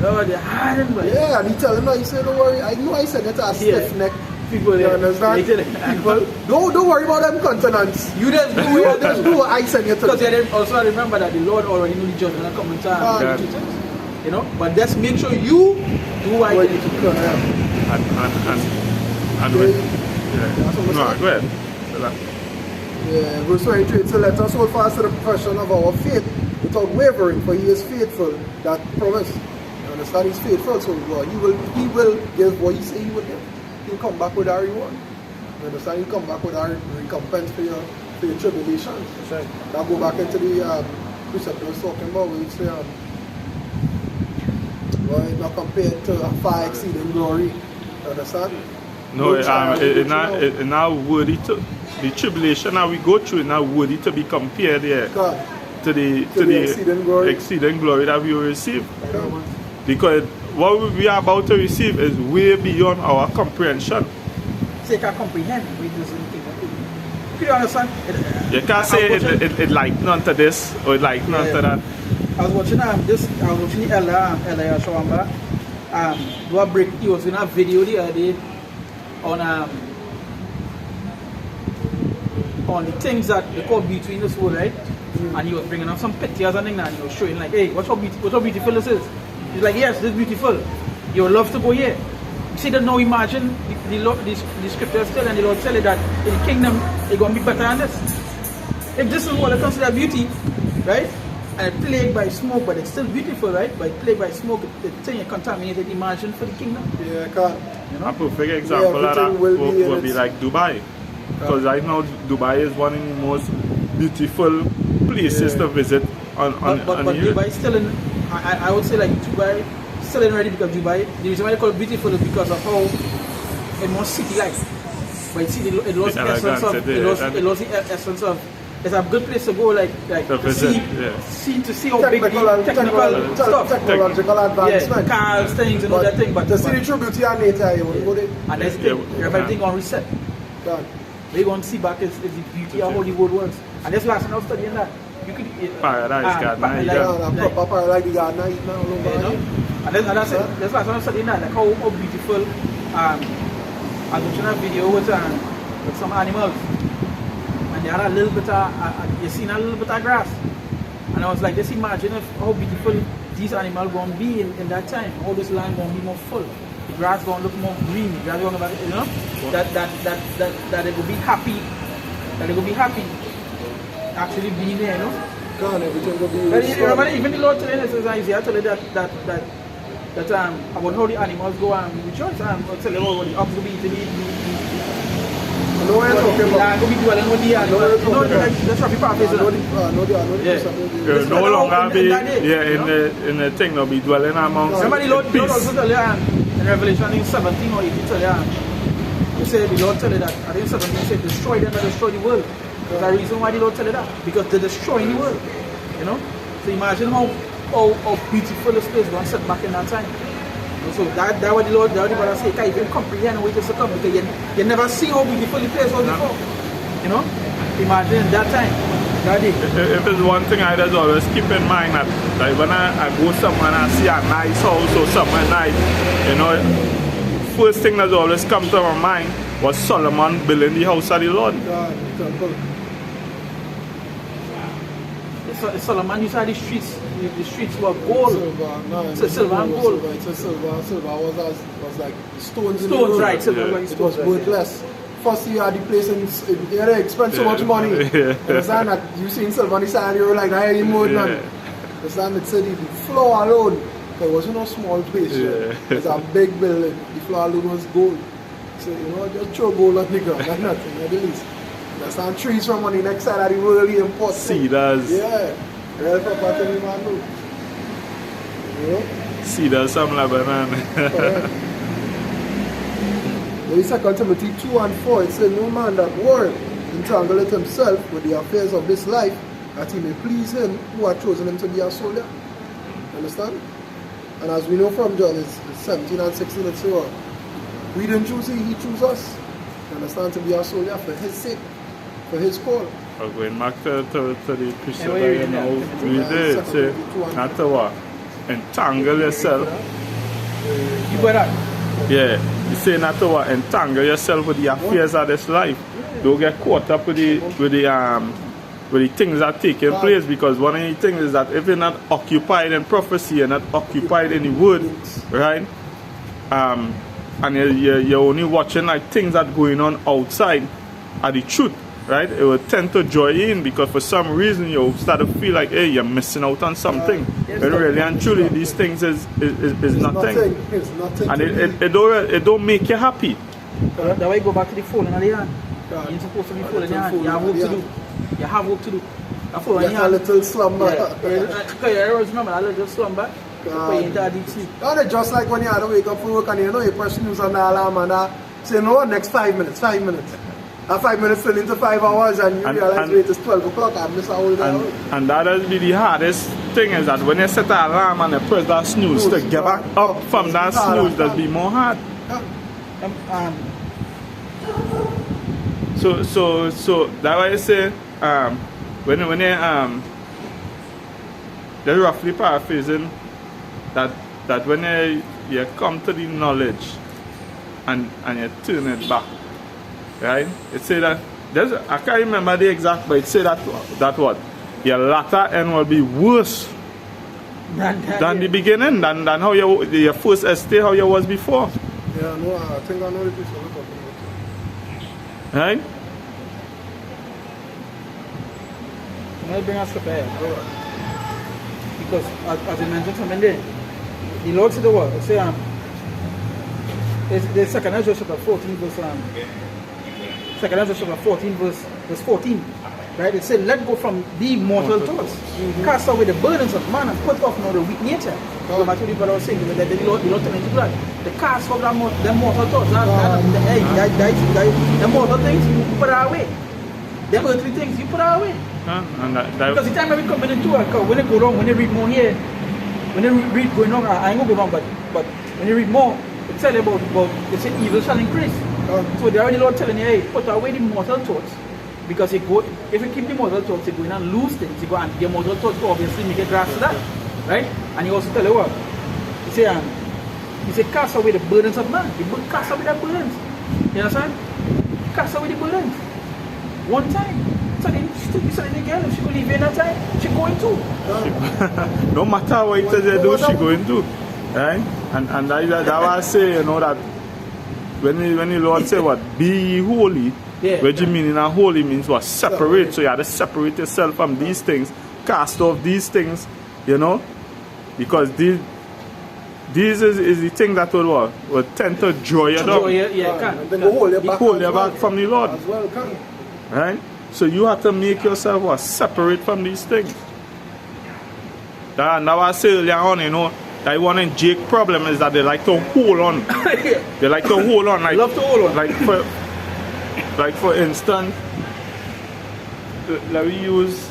Lord, they're hardened. But yeah, and he tell him, he said, don't worry. I know I said that a stiff neck. People, you understand? People, don't worry about them continents. You just do what I send you to. Because also I remember that the Lord already knew the judgment coming time. You know, but just make sure you do what I tell you to do. Go ahead. Yeah, verse 23, so let us hold fast to the profession of our faith without wavering, for he is faithful that promise. You understand? He's faithful, so God, he will give what he say he will give. He'll come back with our reward. You understand? He'll come back with our recompense for your tribulations. That's right. Now go back into the precept I was talking about, where he say, well, it's not compared to a far exceeding glory. You understand? No, it's not worthy to, the tribulation that we go through is not worthy to be compared here to the exceeding glory that we will receive. Yeah. Because what we are about to receive is way beyond our comprehension. So you can comprehend with this thing. You understand? You can't say it like none to this or like none to that. I was watching the Ella Shawamba do a break. He was in a video the other day on the things that they call beauty in this world, right? And he was bringing up some pictures and things, and he was showing like, hey, watch how beautiful this is. He's like, yes, this is beautiful. You would love to go here. You see that now, imagine the scriptures tell, and the Lord tell you that in the kingdom it's going to be better than this. If this is what they consider beauty, right? And it's plagued by smoke, but it's still beautiful, right? But it's plagued by smoke, the thing you contaminated, imagine for the kingdom. Yeah, I can't. You know? A perfect example of that will be like Dubai. Because right now Dubai is one of the most beautiful places to visit on but Dubai is still in, I would say like Dubai still in ready, because Dubai, the reason why they call it beautiful is because of how it more city like. But you see, it lost the essence of it's a good place to go, like to see how big technical stuff, technological advancement, cars, things, and all that thing. But to see the true beauty and nature, you want to go there. And that's the thing, everything on reset. They want to see back is the beauty of how the world works. And that's last time I was studying that. You could Paradise Garden, proper Paradise Garden, and that's it. That's last time I was studying that, like how beautiful. I was watching a video with some animals. And they had a little bit of, you seen a little bit of grass. And I was like, just imagine how beautiful these animals going to be in that time. All this land going to be more full. The grass going to look more green. The grass going to, you know, that they will be happy. That they will be happy actually being there, you know. God, everything will be. But remember, even the Lord telling us, Isaiah telling that about how the animals go and rejoice, and tell them about the ox will be eating no one talking about. No longer be in the thing, no be dwelling amongst. Remember the Lord also tell you in Revelation, I think 17 or 18 tell you. He said the Lord tell you that I think 17 he said destroy them and destroy the world. There's a reason why the Lord tell you that, because they're destroying the world. You know? So imagine how beautiful this place was set back in that time. So that what the Lord say, you can't even comprehend how it is to come, because you never see how beautiful the place was before. You know? Imagine that time. If it's one thing I just always keep in mind that like when I go somewhere and I see a nice house or somewhere nice, you know, first thing that always comes to my mind was Solomon building the house of the Lord. Solomon used to have the streets were gold. Silver and gold. Silver was like stones in the Stones, road. right. Silver It was worthless. First you had the place and they spent so much money. Understand that you seen silver on the side, you were like, I ain't more than. Understand the city, the floor alone. There wasn't no small place. It was a big building. The floor alone was gold. So you know, just throw gold on the ground. That's nothing, at least. Understand trees from on the next side of the world really important. Cedars. Yeah. Real property man do. You know? Cedars, some Lebanon. In 2 Timothy 2 and 4, it says, no man that work entangleth himself with the affairs of this life, that he may please him who hath chosen him to be a soldier. Understand? And as we know from John, it's 17 and 16, it's so we didn't choose him, he chose us. Understand? To be a soldier for his sake, for his call. Going back to the precept, you know, we did say, not to what? Entangle yourself. You got that? Yeah, you say not to what? Entangle yourself with the affairs of this life. Don't get caught up with the things that are taking place, because one of the things is that if you're not occupied in prophecy, you're not occupied in the word, right? And you're only watching like things that are going on outside are the truth, right? It will tend to draw you in, because for some reason you start to feel like, hey, you're missing out on something. And really and truly these things is nothing. It's nothing. And it don't make you happy. That's why you go back to the phone in the hand. You're supposed to be folding your hand. You have work to do. You have work to do. Just a little slumber. Because you always remember that little slumber. And it's just like when you had to wake up for work and you know your person who's on the alarm and say, no, next 5 minutes. And 5 minutes turn into 5 hours and you realize wait, it's 12 o'clock, I miss a whole day. And that has been the hardest thing, is that when you set an alarm and you press that snooze, to get back up from that snooze, that'll be more hard. So that's why I say, when you they're roughly paraphrasing that when you come to the knowledge and you turn it back, right? It say that I can't remember the exact, but it say that what your latter end will be worse than the beginning, than how your first estate, how you was before. Yeah, no, I think I know the piece of it. Right? Let me bring us up here. Because as I mentioned something there, the Lord said the word. Say the second Ezra chapter 14 verse second Ezra chapter 14 verse 14. Right? It said, let go from the mortal thoughts. Cast away the burdens of man and put off now the weak nature. So that's what the brother was saying. The Lord telling you that. The cast off the mortal thoughts. The mortal things, you put it away. The earthly things, you put it away. Because the time when we come into it, when they go wrong, when they read more here, when they read going wrong, I ain't going to go wrong, but when you read more, it tells you about they say evil shall increase. So the Lord telling you, hey, put away the mortal thoughts. Because if you keep the mortal thoughts, you're going to lose things. You go and the mortal thoughts obviously make it grasp to that. Right? And he also tell you what? He say cast away the burdens of man. Cast away the burdens. You understand? Cast away the burdens. One time. So then the girl, if she could leave in that time, she going to. No matter what it is they do, she going to. Right? And that's why I say, you know, that when the Lord say what? Be ye holy. Yeah, which you mean in a holy means what? Separate. So you have to separate yourself from these things. Cast off these things, you know, because this is the thing that will tend to draw you down. And then hold you back from the Lord. As well, can. Right? So you have to make yourself separate from these things. Now I say earlier on, you know, that one in Jake's problem is that they like to hold on. They like to hold on. Like, love to hold on. Like for instance, let me use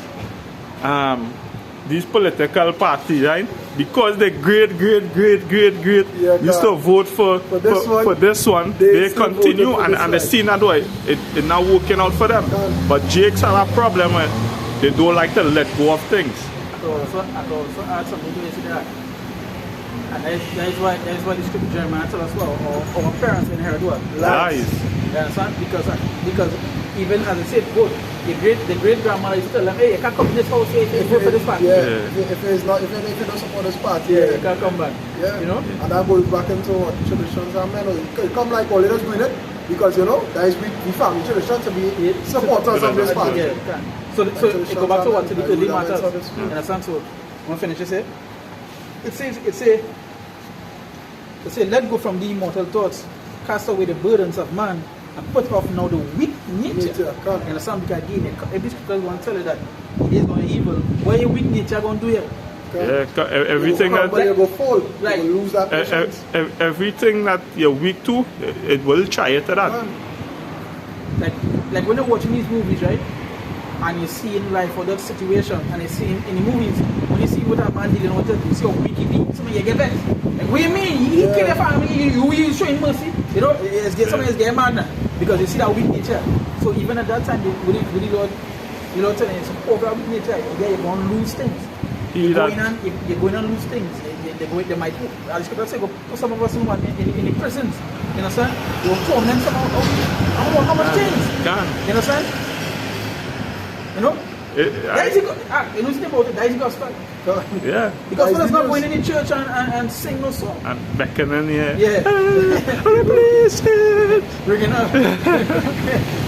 these political parties, right? Because the great used to vote for this one, they continue and they see that way. It's not working out for them. But Jake's have a problem with they don't like to let go of things. I could also add something to this in that. And that is why the scripture Jeremiah tells us well, our parents inherit what? Lies. You understand? Because even as I said, good, the great grandmother is tell them, hey, you can't come to this house, hey, you go for this party. Yeah. If you don't support this party, you can't come back. Yeah. You know? And that goes back into what traditions are meant. You come like all let us doing it because that is we family tradition to be supporters of this party. Yeah, so it go back to what to the early matters. You understand? So when finish it say it say let go from the immortal thoughts, cast away the burdens of man, and put off now the weak nature. You understand? Because again, every scripture want to tell you that it is going to evil. What your weak nature going to do here? Yeah, everything that you go fall, like, you lose that everything that you're weak to, it will try it to that. Like when you're watching these movies, right? And you see in life or that situation, and you see in the movies, when you see what a man dealing with it, you see how weak he be. Some of you get vexed. Like, what do you mean? He kill your family, you showing mercy. You know, somebody is getting mad now because you see that weak nature. So even at that time, with the Lord telling you, support that weak nature, you're going to lose things. You're going to lose things. They might put, as you say, put some of us in the prisons. You understand? You'll torment some of us. How much things? You understand? You know? That is the gospel. Yeah. The gospel is not going in the church and sing no song. And beckoning, yeah. Yeah. Bringing up.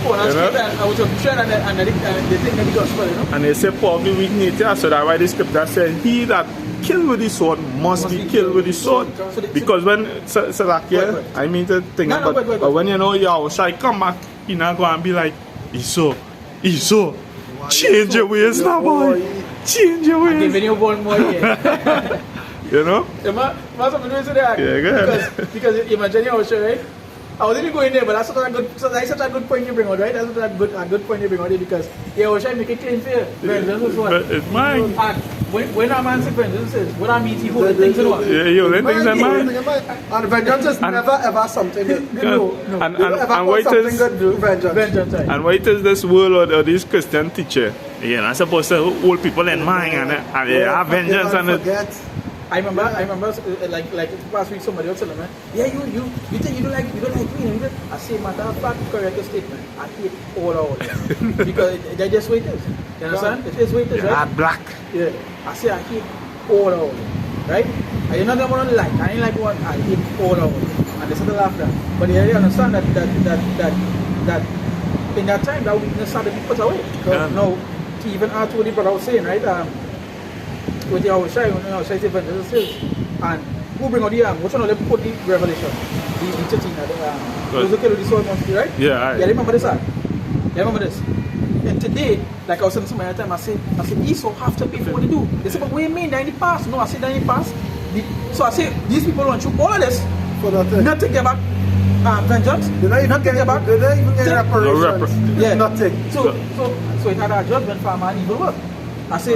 I was just sharing and they think that the gospel, you know? And they say, Paul, the weak nature, so that's why the scripture says, he that killed with the sword must be killed with the sword. Because when, I mean to think about, but when Yahushua come back, he not go and be like, Esau, change your ways now, boy. Change your ways. Giving you one more year. You know? Yeah, go ahead. Because imagine Yahushua, right? I wasn't even going there, but that's such a good point you bring out, right? That's a good point you bring out there because Yahushua make a claim for you. Vengeance is what? It's mine. And when a man says vengeance says, what I mean he holding things in what? Yeah, he holding things in mine. And vengeance is never ever something good. No. And wait is vengeance. And wait is this world or this Christian teacher. You're not supposed to hold people in mind and they have vengeance and it. I remember like last week somebody else told me, yeah, you think you don't like me? I say, matter of fact, correct your statement. I hate all because that's just what it is. You understand? It is what it is, right? Black. Yeah. I say I hate all right? I do not want to like. I ain't like what I hate all and they started laughing. But they understand that in that time that weakness had to be put away. Because now, to even add to what the brother was saying, right? With the Yahushua, Yahushua is vengeance, and who bring out the which one of them put the revelation? The 13, those who kill the sword must be, right? Yeah, remember this, remember this. And today, like I was saying somebody at the time, I said, Esau have to pay for what they do. They said, but what do you mean, that in the past? No, I said, that in the past. So I say, these people want you all of this, for nothing. Not to get back vengeance. They don't even get back. They don't even get reparations. Yeah, nothing. So it had a judgment for my evil work. I say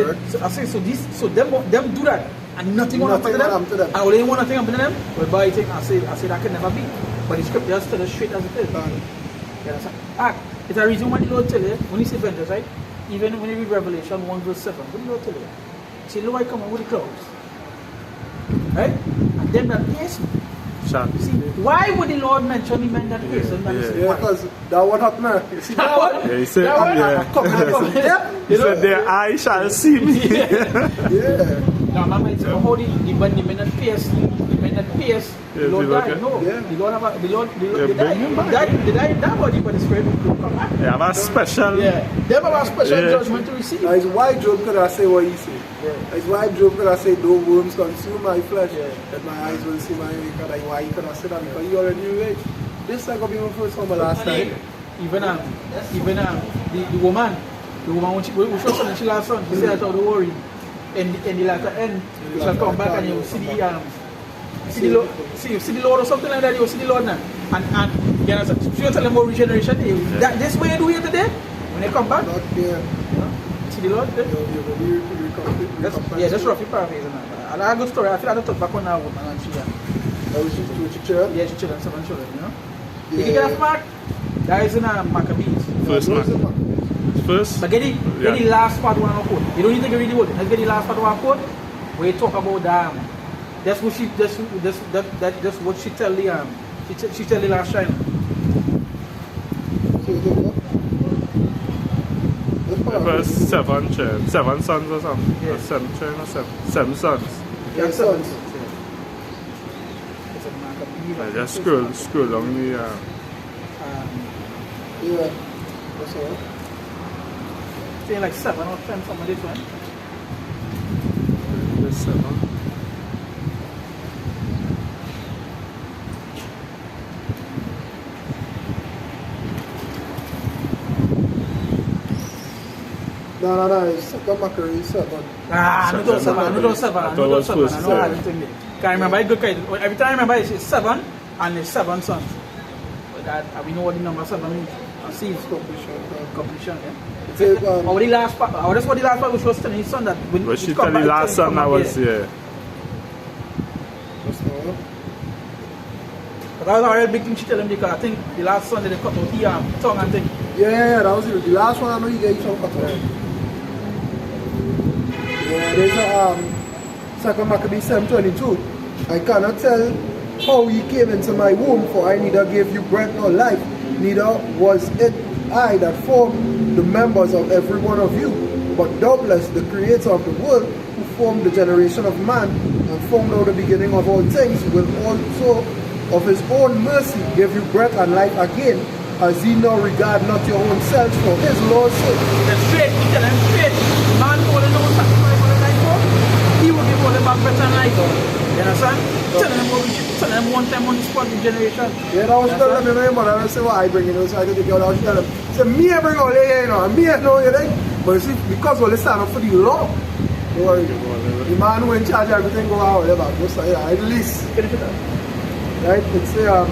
so them do that and nothing will happen to them. And all they want nothing happen to them, well by it I say that can never be. But the scripture just tell us straight as it is. You understand? It's a reason why the Lord tell you when he say vengeance, right? Even when you read Revelation 1 verse 7, what do the Lord tell you? See, Lord, I come over the clouds. Right? And them that pierce me. See, why would the Lord mention the men that pierce him? Yeah, because that one happened. You see that one? Yeah, he said, yeah. He said, their eye shall see me. Yeah. Now, remember, it's how the men that pierce, the Lord died. No, the Lord died. They died in that body, but the Spirit will come back. They have a special. Yeah, they have a special judgment to receive. That's why Job could have said what he said. That's why Job could have said, though worms consume my flesh, that my eyes will see my maker. That's why he could have said that, because he already knew it. This is like going to be my first summer last time. Even the woman when she showed son, she lost son, she said, don't worry. In the latter end, you shall come back and you will see the Lord or something like that. You will see the Lord now. And you know, so you tell them about regeneration. This way you do here today. When they come back, see the Lord. That's roughly paraphrasing. And I have a good story. I feel like I talk back on that woman and she. She children? Yeah, she children, 7 children. You know. You can get a mark. That is in Maccabees. First Mac. first. But get the last part one of quote. You don't need to read the whole thing. Let's get the last part of our quote where you talk about that's what that's what she tell the she tell the last child. First seven sons or something. Yes. Seven children or seven sons. Yeah, sons. I just scroll down the yeah, that's all. Saying like 7 or 10 something like this one. There's 7. No, it's second Macquarie 7. No, don't 7. Can't remember it good. Every time I remember it's 7 and it's 7 sons. But that we know what the number 7 means. See completion, yeah. Or the last part. Or that's what the last part was telling his son that when but she tell the last son I was here. But that was a real big thing she tell him because I think the last son didn't cut out the tongue and thing. Yeah, that was it. The last one I know he gave some cut out. Yeah, there's a 2 Maccabees 7:22. I cannot tell how ye came into my womb, for I neither gave you breath nor life, neither was it I that formed the members of every one of you, but doubtless the creator of the world, who formed the generation of man, and formed out the beginning of all things, will also of his own mercy give you breath and life again, as ye now regard not your own selves for his Lord's sake. That's straight, he tell him straight. Man who will know sacrifice for the life for, he will give all the back breath and life. You understand? Tell them one time on the spot the generation. Yeah, that was telling them, you know, but I don't say what I bring, you know, so I did it, I was telling them, say, me I bring all the, you know, and me I know, you think? But you see, because we'll stand up for the law, don't worry. The man who in charge of everything go out, whatever, just say, yeah, at least. Right? It's, yeah,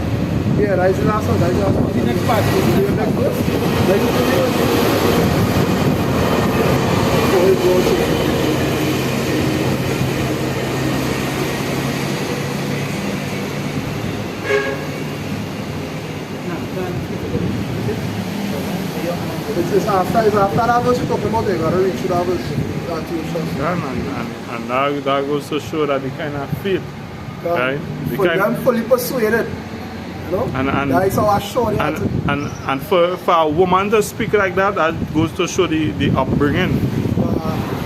that is the last one, that is the last one. The next part is the next verse. That is the next verse. It's after that verse you're talking about, you gotta reach to that verse. And that goes to show that the kind of faith, right? I'm fully persuaded. You know? And that is how I show it. And for a woman to speak like that, that goes to show the upbringing.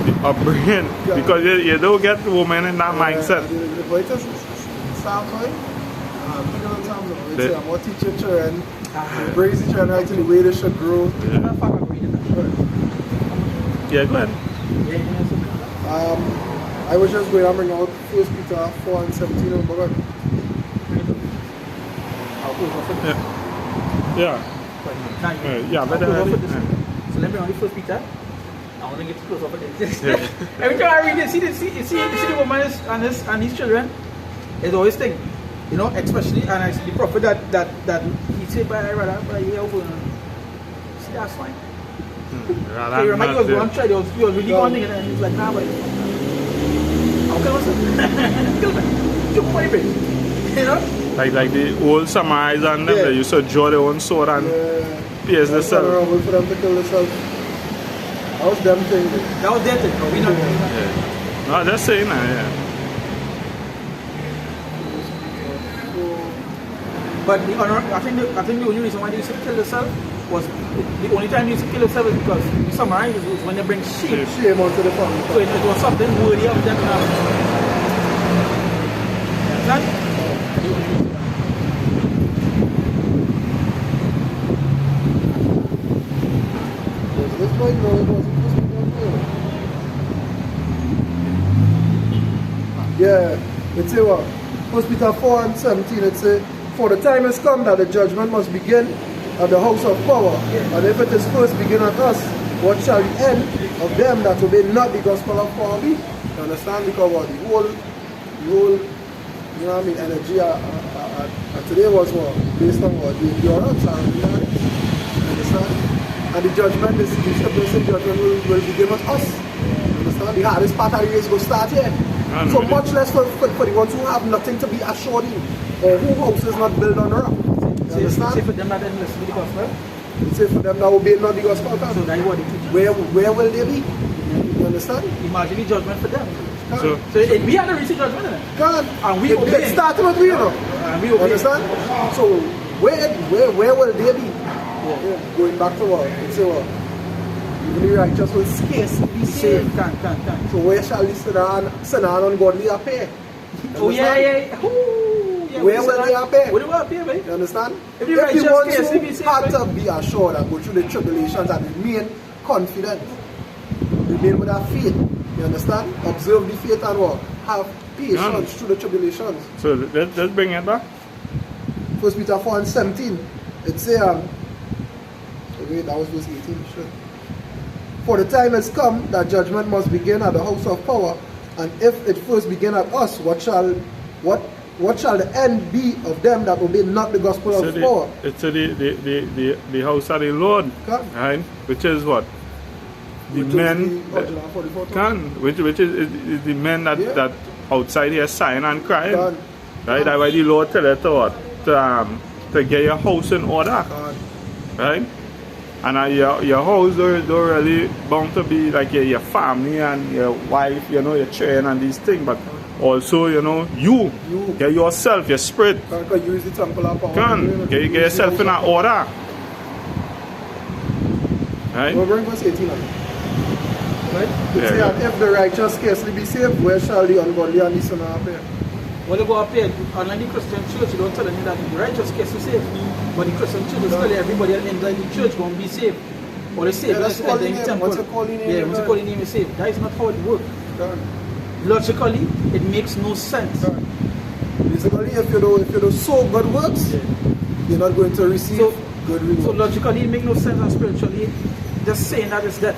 The upbringing. Yeah. Because you don't get women in that mindset. The point is, standpoint, I'm going to teach your children. Raise the children right in the way they should grow. Yeah, go ahead. I was just going to bring out 1 Peter 4 and 17 on Bogart. Yeah, but so let me on the 1 Peter. I want to get close up at this. Every time I read it, see the woman and his children, it's always thing. You know, especially, and I see the prophet that he said, but I rather hear over. See, that's fine. So you remember he was going to try, he was really wanting it, and he's like, nah, but how can I say? Kill me. Jump my bit. You know? Like the old Samaritans and them, they used to draw their own sword and pierce themselves. For them to kill themselves. That was them thing. That was their thing, but we not doing that. No, I'm just saying that, But I think the only reason why they used to kill themselves was the only time they used to kill themselves is because the Samaritans was when they bring shame onto the family. So it was something worthy of them to have. Understand? This point, no, it wasn't. Yeah, it's a what? 1 Peter 4 and 17, it says, for the time has come that the judgment must begin at the house of power. And if it is first begin at us, what shall the end of them that obey not the gospel of power be? You understand? Because what? The whole, you know what I mean, energy today was what? Based on what? The endurance and the understand? And the judgment, the stability judgment will begin with us. You understand? The hardest part of the race will start here. So much less for the ones who have nothing to be assured in, or whose house is not built on rock. You understand? Say for them that didn't listen to the gospel, It says for them that obey not the gospel. So that's what it teaches. Where will they be? You understand? Imagine the judgment for them. So We had to receive judgment in it. God. And we obey. It started with we, you know. And we You obey. understand? So where will they be? Yeah. Going back to what? It say what? Even the righteous will scarcely be saved. Can't. So where shall the sinner and ungodly appear? Oh yeah. Ooh, yeah. Where will they appear? Where do they appear, baby? You understand? If the righteous Everyone scarcely be who saved, had right? to be assured and go through the tribulations and remain confident. Remain with our faith. You understand? Observe the faith and what? Have patience through the tribulations. So let's bring it back. 1 Peter 4:17. It says, wait, that was verse 18. Sure. For the time has come that judgment must begin at the house of power, and if it first begin at us, what shall the end be of them that obey not the gospel of power? It's the house of the Lord, right? Which is what? The men which is the men that outside here sighing and crying. Right? That's why the Lord tell it to what? To get your house in order. Right? And your house don't really bound to be like your family and your wife, you know, your children and these things, but also, you know, you get yourself, your spirit. Use the temple of power. Get yourself in that order. Right? We'll bring verse 18 on. Right? It says, Yeah. and if the righteous scarcely be saved, where shall the ungodly and the sinner appear? Well, they go up here, unlike the Christian church, you don't tell them that the righteous case is saved. But the Christian church is telling everybody else inside the church going to be saved. Or they saved, that's that's in the temple. once you call in name, yeah, once you call in name is saved. That is not how it works. Logically, it makes no sense. Basically, if you do so good works, you're not going to receive good rewards. So logically, it makes no sense, and spiritually, just saying that is death.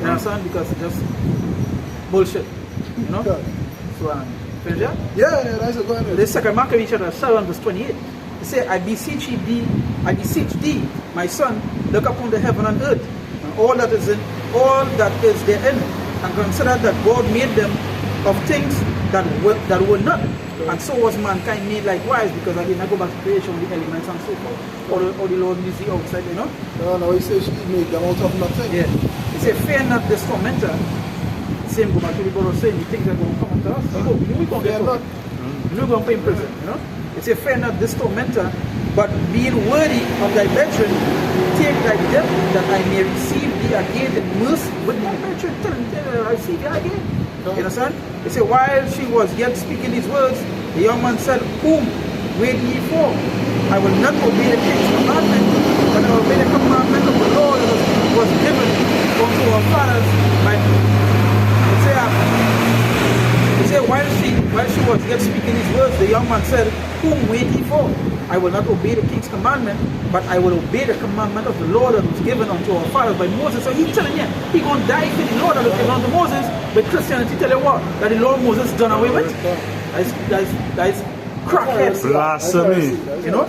You understand? Because it's just bullshit. You know? So, finish that? Yeah, that's a good. The second Maccabees chapter 7 verse 28. It says, I beseech thee, my son, look upon the heaven and earth, and all that is therein, and consider that God made them of things that were not. And so was mankind made likewise, because again I go back to creation with the elements and so forth. All the Lord is the outside, you know? No, he says he made them out of nothing. Yeah. He said, fear not this tormentor. Same go back to the God saying the things that are going to come unto us. We're going to get caught. We're going to put in prison, you know? It says, fear not this tormentor, but being worthy of thy brethren, take thy death that I may receive thee again in mercy with my brethren. Tell him, I receive thee again. You understand? It said, while she was yet speaking these words, the young man said, whom wait ye for? I will not obey the king's commandment, but I will obey the commandment of the Lord that was given unto our fathers. It said, while she was yet speaking these words, the young man said, whom wait ye for? I will not obey the king's commandment, but I will obey the commandment of the Lord that was given unto our fathers by Moses. So he's telling you, he's going to die for the Lord that was given unto Moses, but Christianity tell you what? That the Lord Moses done away with? That is crackhead. Blasphemy. You know?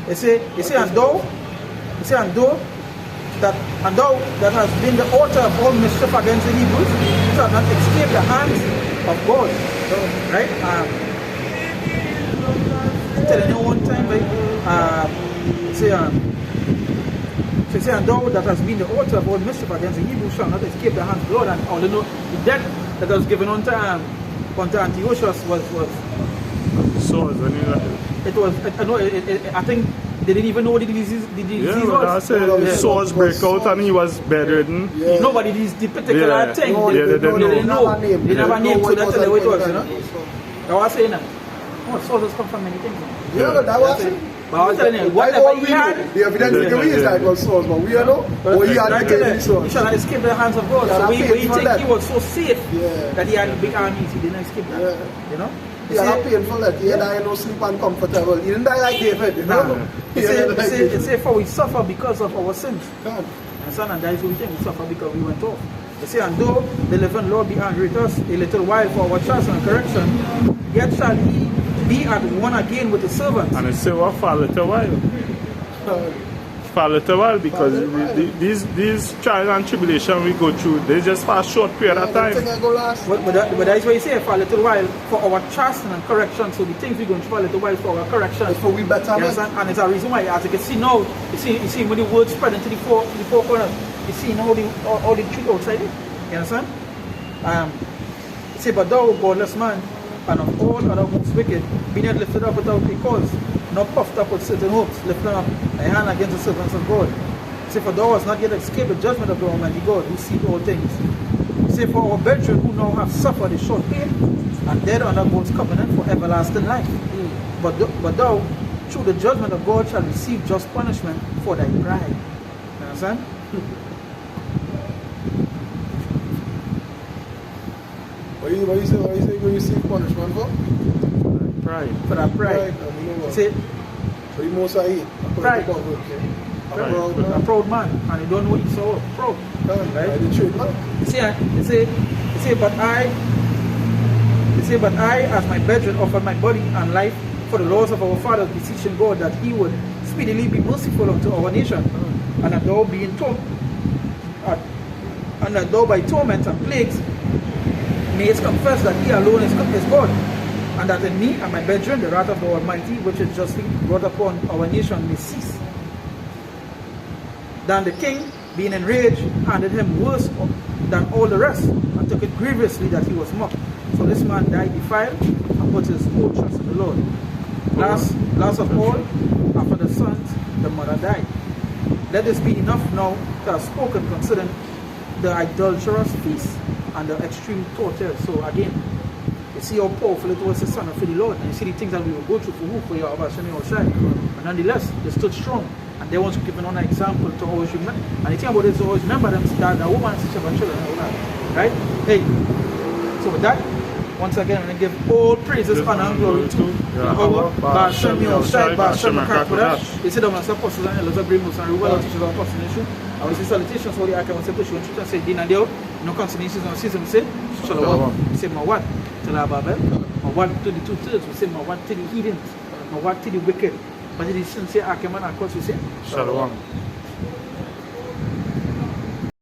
It say, and thou that has been the author of all mischief against the Hebrews shall not escape the hands of God. Right? Telling you one time, right? Say, and thou that has been the author of all mischief against the Hebrews shall not escape the hands of God. And all you know, the death that was given unto Antiochus was. So it was. I think they didn't even know what the disease was. His sores break out and he was bedridden. Yeah. Nobody is the particular thing. No, They didn't know. They never named so that's what it was, you know. I was saying that. Oh, sores come from many things. Yeah, that was it. But I was telling you, whatever he had, the evidence is like was sores, but we know what he had to get he shall not escape the hands of God. So we think he was so safe that he had big armies, he didn't escape that. You know? He had a painful that he died no sleep and comfortable. He didn't die like David, you know? It says, for we suffer because of our sins. God. And son, and that is what we think, we suffer because we went off. They say, and though the living Lord be angry with us a little while for our trust and correction, yet shall he be at one again with the servants. And it say, what for a little while? for a little while because these trials and tribulation we go through, they just for a short period of time. But that's why you say for a little while for our chastening and correction. So the things we're going through for a little while for our correction. It's for we better. And it's a reason why, as you can see now, you see when the word spread into the four corners, you see now all the truth outside it. You understand? You say, but thou, godless man, and of all other most wicked, be not lifted up without a cause, nor puffed up with certain hopes, lifting up thy hand against the servants of God. Say, for thou hast not yet escaped the judgment of the Almighty God, who seeth all things. Say, for our brethren who now have suffered a short pain, and dead under God's covenant for everlasting life. But thou, through the judgment of God, shall receive just punishment for thy pride. You understand? What you say you receive punishment for? Pride. For that pride. See? So you most I eat. Pride. A proud man. And you don't know he's so proud. Right? You see, but I, as my brethren, offered my body and life for the laws of our fathers, beseeching God that he would speedily be merciful unto our nation, and that thou by torment and plagues mayest confess that he alone is God, and that in me and my brethren the wrath of the Almighty, which is justly brought upon our nation, may cease. Then the king, being enraged, handed him worse than all the rest, and took it grievously that he was mocked. So this man died defiled, and put his whole trust in the Lord. Last of all, after the sons, the mother died. Let this be enough now to have spoken concerning the idolatrous feast and the extreme torture. So again, you see how powerful it was the son of the Lord, and you see the things that we will go through for who? For your Abashani outside. But nonetheless, they stood strong, and they want to give an example to always remember. And the thing about it is always remember them that the woman is children, right? Hey, so with that, once again, I'm going to give all praises, honor, and glory to Yahweh, Ba'ashem Yahushai, Ba'ashem Akakodash. You see the master apostles and elders of Brimus and Ruel, teachers of apostolation. I will say salutations for the Aka, and say, push you and say, Din and Deo, no consonances on season, say, Shalom. We say, Mawad to the Babel, Mawad to the 2/3, we say, Mawad to the heathen, Mawad to the wicked. But it is sincere Akaman, of course, we say, Shalom.